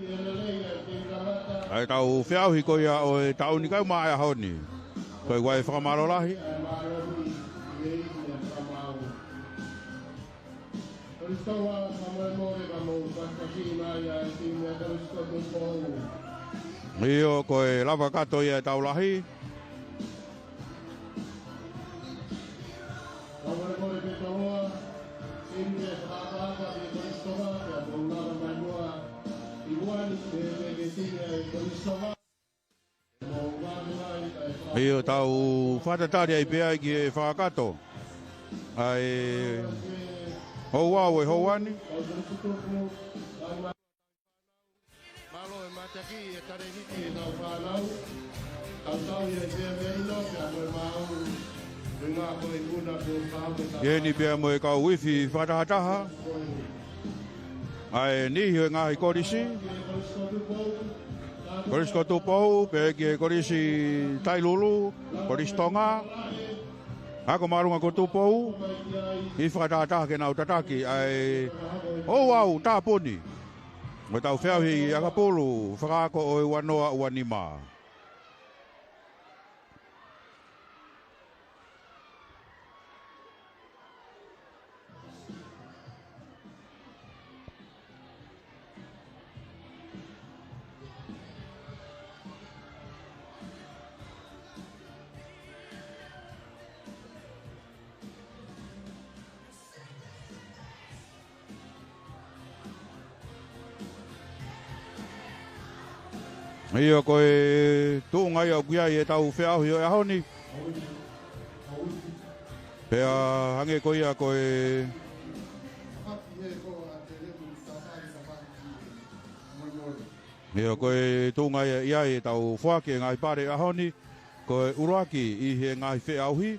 Speaker 2: Ai tau whiauhi ko ia o e tau ni kau maa e honi. Koe koe whakamalo lahi. Io koe lava kato ia e tau lahi. Io tau whatatari ai pēai ki e whakato. Ai hou au e hou ani.
Speaker 5: Malo e mataki e tare hiti e tau whanau. Tau tau i e pēa meino, pēa koe mau. Ngā koe kuna ko whau e tau.
Speaker 2: Ieni pēa mo e kau wifi whatahataha. Ai nihi o ngāhi korisi. Korisko tupou, pe ki e korisi tailulu, koristonga. Ako marunga ko tupou, i whakatataha ke nau tataki, ai au, tāpuni. O tau whiauhi i akapulu, whakaako o e wanoa uanima. Ia koe tūngai au kia i e tau whiauhi o e ahoni. Pea hange koe ia koe... Ia koe tūngai ia i e tau whake ngai pare ahoni. Koe uraki i he ngai whiauhi.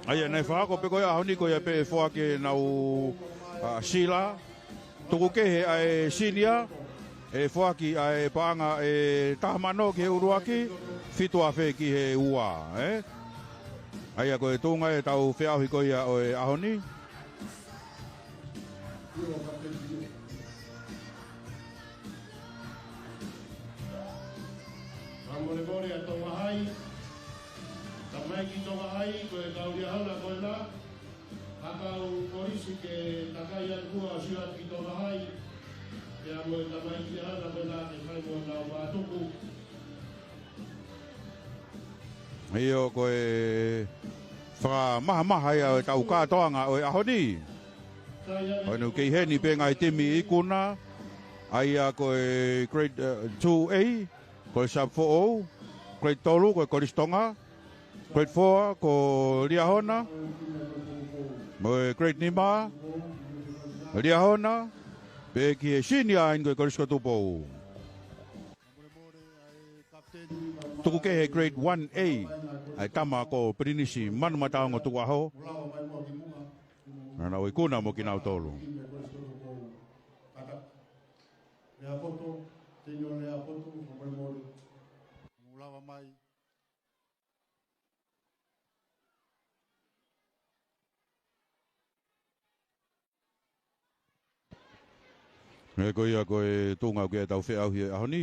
Speaker 2: Aia nei whaako pe koe ahoni koe pe whake nau sila. Tuku kehe ai sinia. E whaki ai panga e tahamano ki he uruaki, fitu a whe ki he ua, eh? Aia koe tūnga e tau whiauhi koe ia o e ahoni.
Speaker 5: Amore more a tonga hai. Tamai ki tonga hai, koe kau ria hauna koe nā. Hakau korisi ke takai an kua sirat ki tonga hai. Ia mo tamai ki ana pena e whai mo nau mātuku.
Speaker 2: Io koe whakamaha ia o e tau kātoanga o e ahoni. O nu kei heni pe ngai timi ikuna. Aia koe grade 2A, koe sub 4O, grade 3 koe koristonga, grade 4 ko liahona, mo e grade 5, liahona, pe ki e sinia in koe korisko tupou. Tuku ke he grade 1A, ai tama ko perinisi manumataongo tuku aho. Nana oi kuna mo ki nau tolu.
Speaker 3: Lea poto, tenyo lea poto, mamai mori. Mulawa mai.
Speaker 2: E koe ia koe tūngau ke tau whiauhi e ahoni.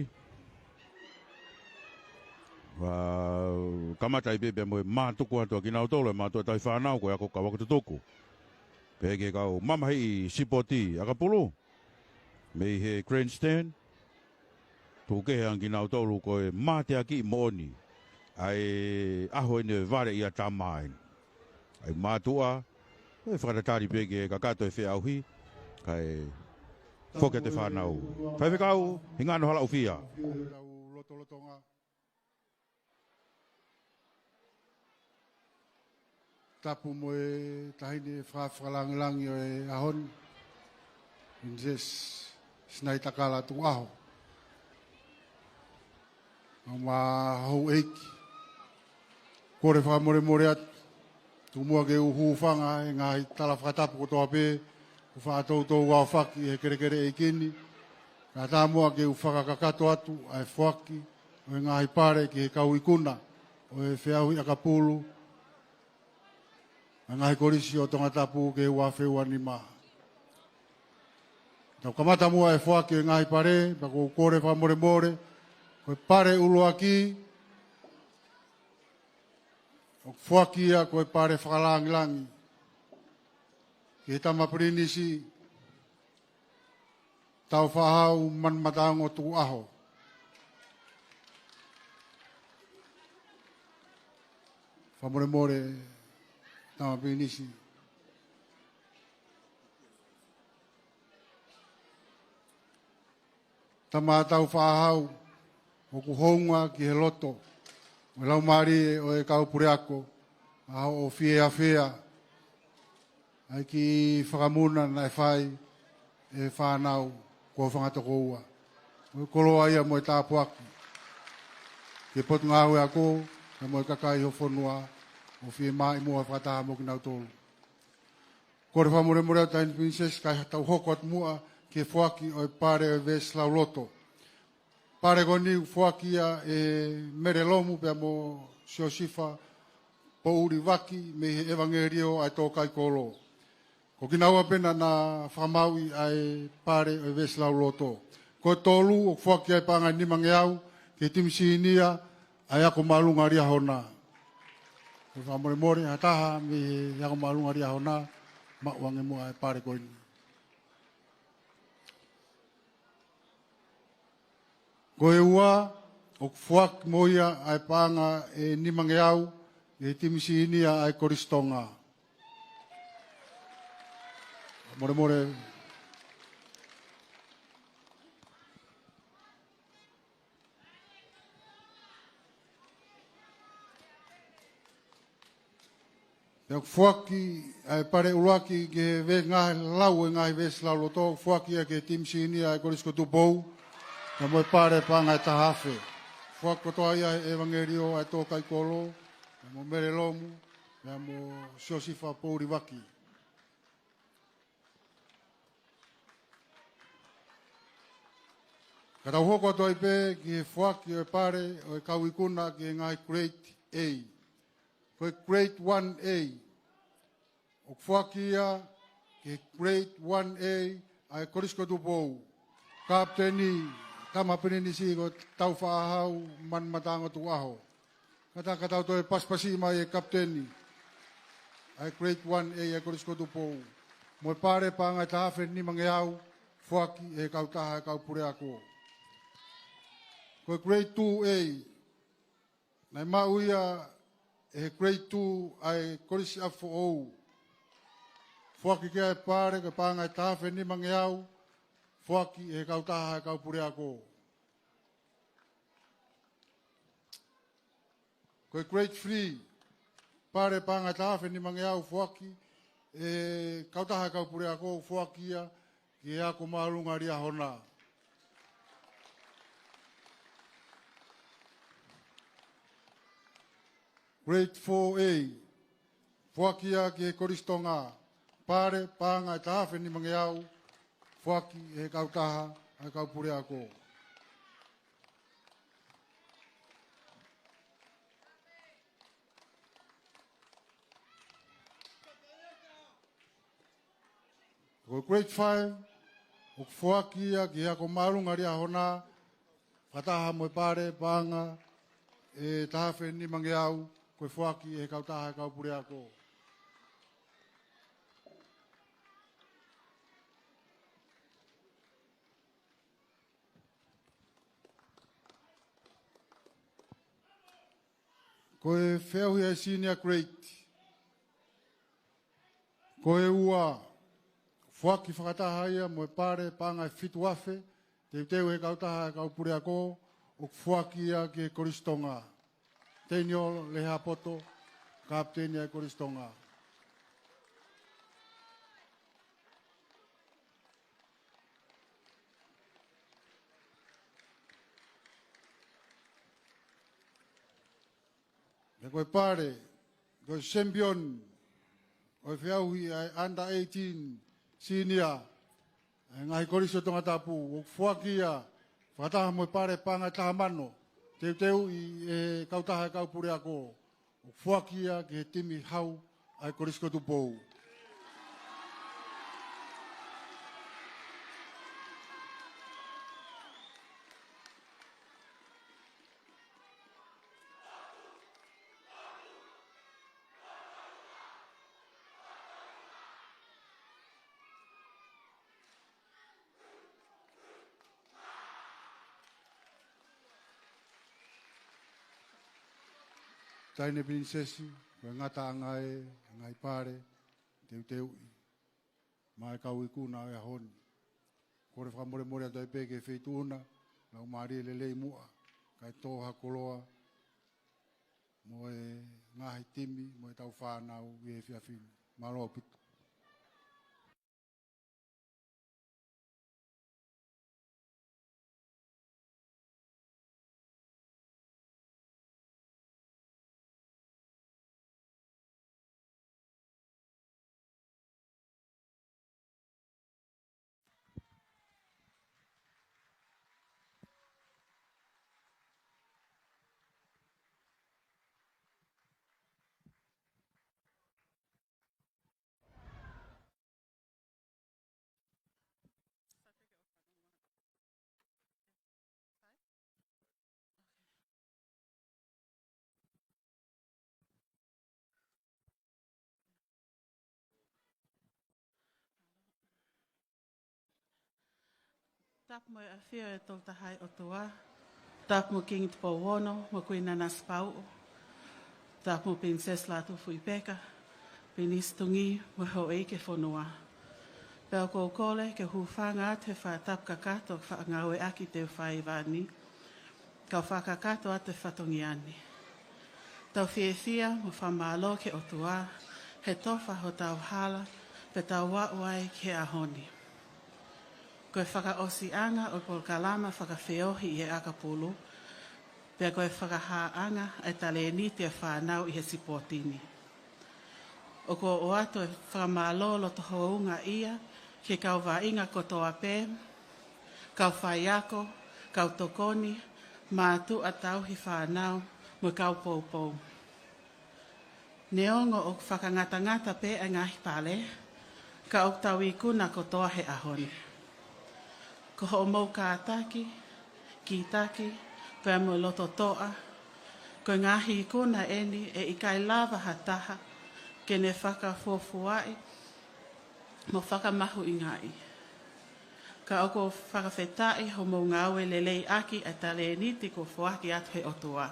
Speaker 2: Kamatai pepe mo e mātuku atua ki nau tolu e mātua tai whanau koe ako kawaka tutuku. Peke kau mamahi sipoti akapulu. Mei he grandstand. Tuke ang ginautolu ko e mate aki mooni. Ai aho ne vare ia tamain. Ai matua. E whakatatari peke kakato e whiauhi. Kai foke te whanau. Whaiwe kau, hingano hala ufia.
Speaker 3: Loto-lotonga. Tapu mo e tahine whakalangilangi o e ahon. Inses snai takala tu aho. Ma hou eiki. Kore whakamore atu. Tumua ke uhuwhanga e ngahi tala whakatapu ko toa pē. Whātou wā whaki e kere e kini. Ka tāmua ke whakakakato atu ai whaki. O e ngahi pare ki he kau ikuna. O e whiahui akapulu. A ngahi korisi o tonga tapu ke wā whewa ni maha. Tau kamata mua e whaki o e ngahi pare. Pako kore whamore. Koe pare ulo aki. O whaki ia koe pare whakalangilangi. Ki he tamapirinisi. Tau whahau man matango tu aho. Whamore tamapirinisi. Tama tau whahau. O ku hounga ki he loto. O lau maari o e kaupure ako. Aho o fie a fea. Ai ki whakamuna na e whai. E whanau. Ko whangatoko ua. O koloa ia mo e tāpuaki. Ke potu ngāwe ako. Na mo e kakai ho whanua. O fie mai mua whataha mo ki nau tolu. Kore whamore au taini princess. Kai tau hoko at mua. Ke whaki o e pare o e veslau loto. Pare goni fuakia e mere lomu pe mo Siosifa po uri waki me evangelio ai tokai kolo. Ko kinaua pena na whamaui ai pare e veslau loto. Ko tolu o fuakia e panga ni mangeau ke timsi inia ai ako malunga ria hona. Ko whamore hataha me ako malunga ria hona ma wange mo ai pare goni. Ko e ua, o fuak moia ai panga e nimange au, e timisi inia ai koristonga. More. E fuaki ai pare uruaki ke ve ngai lau e ngai ves lau loto, fuaki e ke timisi inia ai korisko tupou, na moe pare panga e tahafe. Whakotoa ia evangelio ai tōkai kolo, na mo mere lomu, na mo Siosifa Pouri Waki. Ka tau hoko toa i pē ki he whaki o e pare o e kauikuna ki e ngai Grade A. Ko e Grade 1A. O whaki ia ki Grade 1A ai korisko tupou. Kapteni Tamapirini si ko tau whaahau man matango tu aho. Kata tau to e paspasi mai e kapteni. Ai Grade 1A e korisko tupou. Mo e pare pa ngai tahafe ni mangeau, whaki e kautaha e kaupure ako. Ko e Grade 2A. Nai mauia e Grade 2 ai korisi afo ou. Whaki kia e pare ke pa ngai tahafe ni mangeau, Whaki e kautaha e kaupure ako. Ko e Grade 3. Pare panga tahafe ni mangeau whaki e kautaha e kaupure ako whaki ia ki e ako maalunga ria hona. Grade 4A. Whaki ia ki e koristonga. Pare panga tahafe ni mangeau Whaki e kautaha e kaupure ako. Ko Grade 5, o whaki ia ki ako marunga ria hona, whataha mo e pare, panga, e tahafe ni mangeau, ko whaki e kautaha e kaupure ako. Koe wheu hea senior grade. Koe ua whaki whakataha ia mo e pare pāngai whitu awhe. Te teu he kautaha e kaupure a ko o whaki ia ki e koristonga. Tenio le hapoto kaptenia e koristonga. E koe pare, koe champion, koe whiauhi ai under 18 senior, ngai koriso tonga tapu, o whakia, whataha moe pare panga taha mano, teu i e kautaha e kaupure ako, o whakia ki he timi hau ai korisko tupou. Taine prinsesi, koe ngata ngai pare, teu i. Mai kau i kuna e honi. Kore whamore ato e peke wheituna, lau maari le lei mua, kai toha koloa, mo e ngahi timi, mo e tau whanau i e whiawhinu. Maloa pitu.
Speaker 6: Tak mo e whio e tol tahai o toa. Tak mo King Te Pauono, mo kui nana spau. Tak mo Princess Latu Fui Peka. Pinistungi mo ho e ke whanua. Pēo kou kole ke hūwhanga te whātap kakato whaangaue aki te whai vani. Kau whakakato a te whatongi ani. Tau whiewhia mo whamalo ke o toa. He tofa ho tau hala, pe tau wauai ke ahoni. Koe whakaosianga o Polkalama whakawheohi i e akapulu, pia koe whakahaanga e tale ni te whanau i he sipotini. O ko o ato e whakamālolo to hounga ia, ke kau wainga kotoa pē, kau whaiako, kau tokoni, mātu a tau hi whanau, mo kau poupou. Neongo o whakangatangata pē e ngahi pale, ka o tau i kuna kotoa he ahoni. Ko ho mau kātaki, ki taki, pēr mo loto toa, ko ngahi kuna eni e ikai lava hataha, ke ne whakafofuai, mo whakamahu i ngai. Ka oko whakawhetai ho mau ngawe lelei aki e tale niti ko whuaki atu he otua.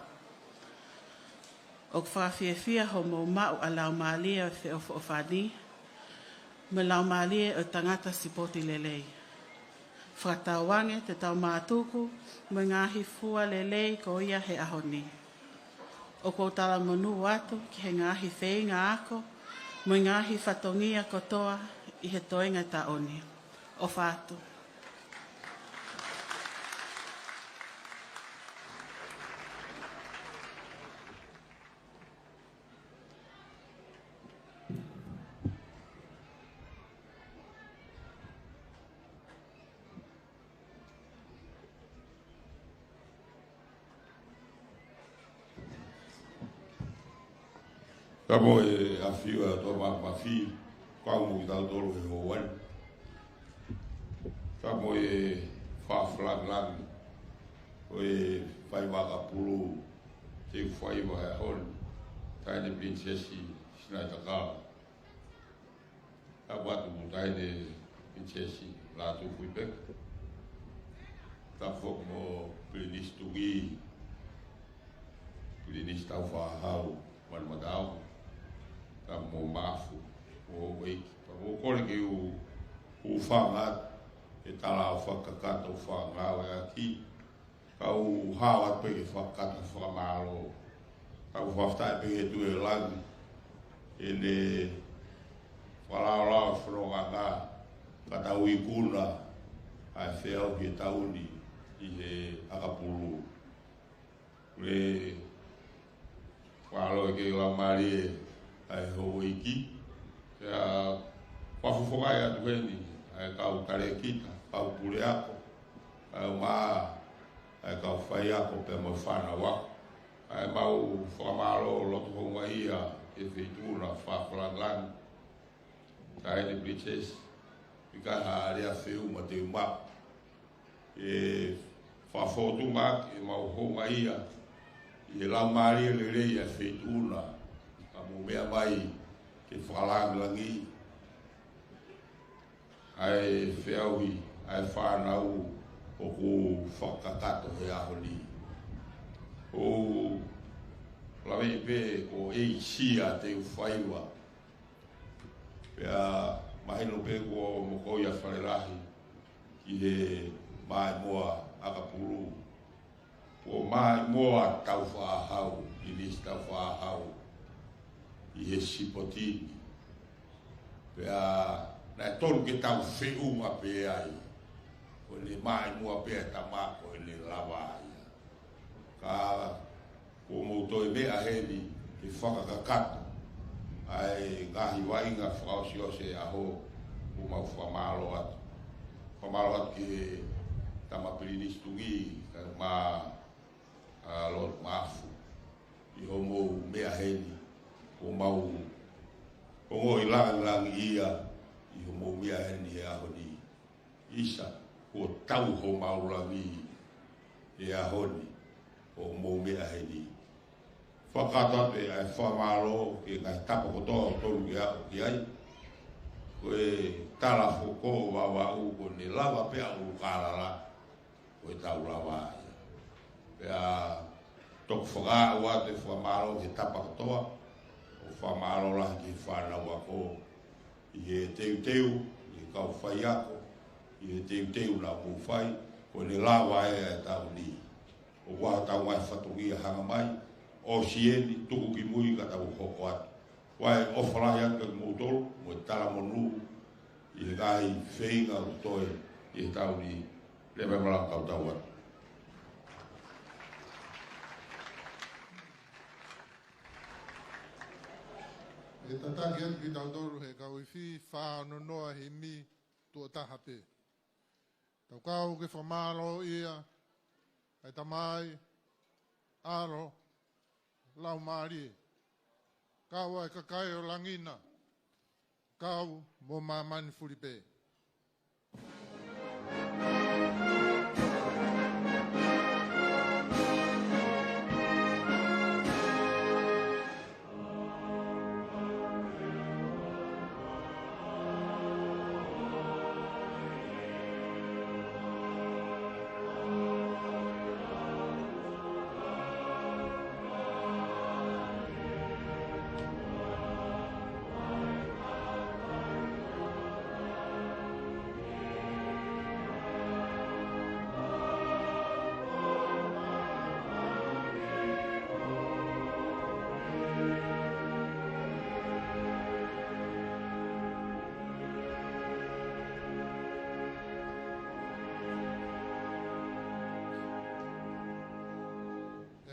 Speaker 6: O whakawhiawhia ho mau mau a lau maalia e o whani, me lau maalia o tangata sipoti lelei. Whakatawange te tau mātuku, me ngahi fua lelei ko ia he ahoni. O ko tala monu atu ki he ngahi wheinga ako, me ngahi whatongia kotoa i he toenga taoni. O whātu.
Speaker 7: Kamo e awhiu a tō mawhi, kau mo i tau tolu e hoan. Kamo e whawhlang, o e whai waka pulu, te whai wahe hon, taine prinsesi sinai taka. Ka watu mo taine prinsesi Latu Fui Peka. Ta whok mo Pinistungi, Pilinis tau whahau, man madau, ka mo mafu, o weiki. Pa mo kore ki u whangat, e tala o whakakata o whangau e aki, ka u hawa pe ke whakata whakamalo, ka u whaftai pe ke tu e langi, e ne whalao whanonga ngā, ka tau i kuna, ai whiau ki tauni, i he akapuru. Le walo ke la mari ai ho iki ya whafuwhai atu heni ai kau tare kita kau pule ako ai ma ai kau whai ako pe mo whana wako ai mau whamaro loto honga ia e whituna whawhalangan kai ni princess ika haarea whiu ma te uma e whawhotu mak e mau honga ia i la mari le rei a feituna ka mo mea mai ke whalangi ai whiaui ai whanau o ku whakakato he ahoni o lawe pe ko e sia te whaiwa pea mahino pe ko mo koia whalerahi ki he mai moa akapuru o mai moa tau whahau, i nis tau whahau, i he sipotini. Pea, nai tolu ke tau whiunga pe ai, o le mai moa pe tamako e le lawa ai. Ka, o moutoi mea heni, ke whakakakato, ai ngahi wainga whakaosio se aho, o mau whamalo atu. Whamalo atu ki he tamapirinis tungi, ka maa, Lord Mafu, i ho mou mea heni, o mau, o ngoi lang ia, i ho mou mea heni e ahoni. Isa, o tau ho mau langi e ahoni, o mou mea heni. Whakatote ai whamalo, ke ngai tapa kotoa tolu ki ai, koe tala whoko wawa uko ni lawa pea ukarara, koe tau lawa ai. Pea tok whaka ua te whamaro he tapa katoa, o whamaro la ki whanau ako i he teu, i kau whai ako, i he teu na mou whai, ko ne lawa e tau ni. O waha tau mai whatongi a hanga mai, o sieni, tuku ki mui ka tau hoko atu. Wai o whalai atu ki mou tolu, mo e tala monu, i he gai whenga o toi, i he tau ni, lewe mala kau tau atu.
Speaker 5: E tataki atu ki tautoru he kau i whi whaano noa he mi tua tahape. Tau kau ke whamalo ia, ai tamai, aro, lau maari. Kau ai kakai o langina, kau mo mamani furipe.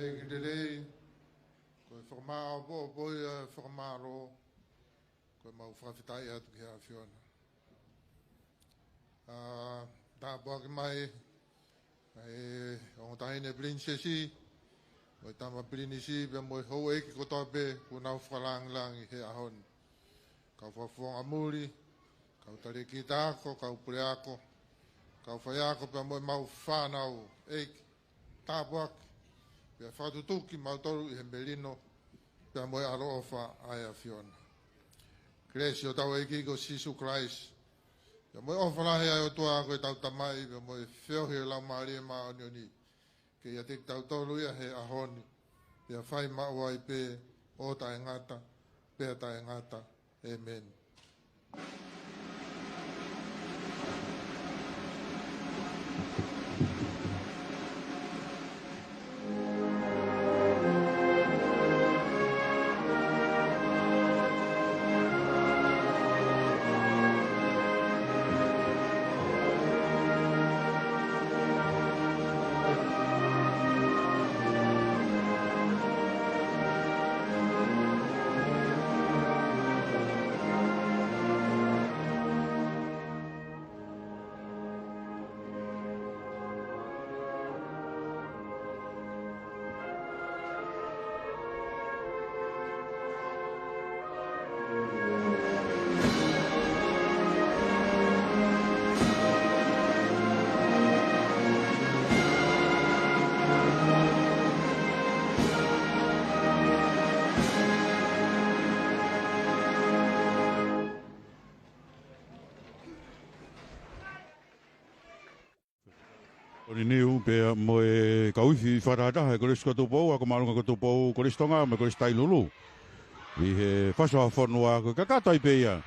Speaker 5: E gidere, koe whakamao bo boi whakamaro, koe mau whawhitai atu ki a whiona. Tā pua ki mai, o tahine princesi, koe tama prinisi, pe moi hou eki kotoa pe, ku nau whalangi he ahoni. Kau whafuanga muri, kau tari ki tāko, kau pure ako, kau whai ako pe moi mau whanau eki, tā pua ki. Pea whatutuki mautoru i he melino, pea moe aro ofa ai a whiona. Kresi o tau eki ko Sisu Christ. Pea moe ofa lahe ai o tua koe tau tamai, pea moe whiohi o lau maari e maa onioni. Ke ia te tau toru ia he ahoni.
Speaker 3: Pea whai maua i pe o tae ngata, pea tae ngata. Amen.
Speaker 2: Ori niu pe mo e kauifi wharata he kore skotopou ako malunga kotopou kore stonga me kore stailulu. I he whasoa whanua ko kakatai pe ia.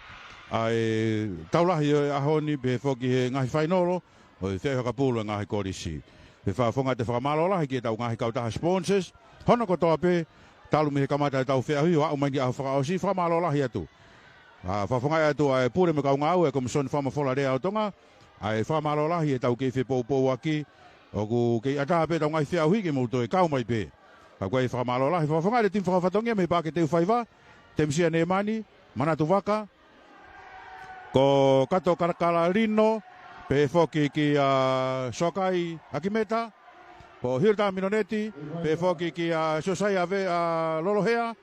Speaker 2: Ai taulahi e ahoni pe whoki he ngahi whainoro o e whea kapulu e ngahi korisi. He whafonga te whakamalola he ki e tau ngahi kautaha sponsors. Hono kotoa pe talu me he kamata e tau whea hui wa umangi aho whakaosi whakamalola hi atu. Whafonga e atu ai pure me kaunga au e komisoni whamafola rea o tonga. Ai whamarolahi e tau kei whepou aki, o ku kei ataha pe tau ngai whiau hiki mouto e kau mai pe. Ka koe whamarolahi, whawhanga e tim whawhatongia me pake teu whaiva, temsia ne mani, manatu waka, ko kato karakala rino, pe whoki ki sokai akimeta, ko hirta minoneti, pe whoki ki sosai ave lolohea,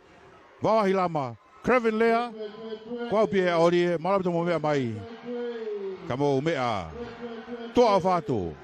Speaker 2: wawahi lama, Krevin lea, kwau pie ori e malapito mo mea mai. Kamo mea toa whātou.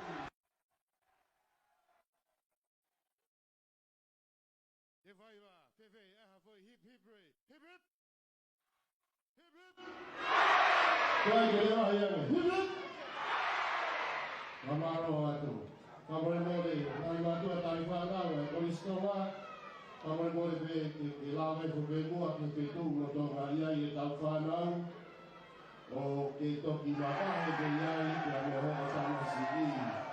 Speaker 5: O ke toki makahe ke iai, ke ame hoa sana siki.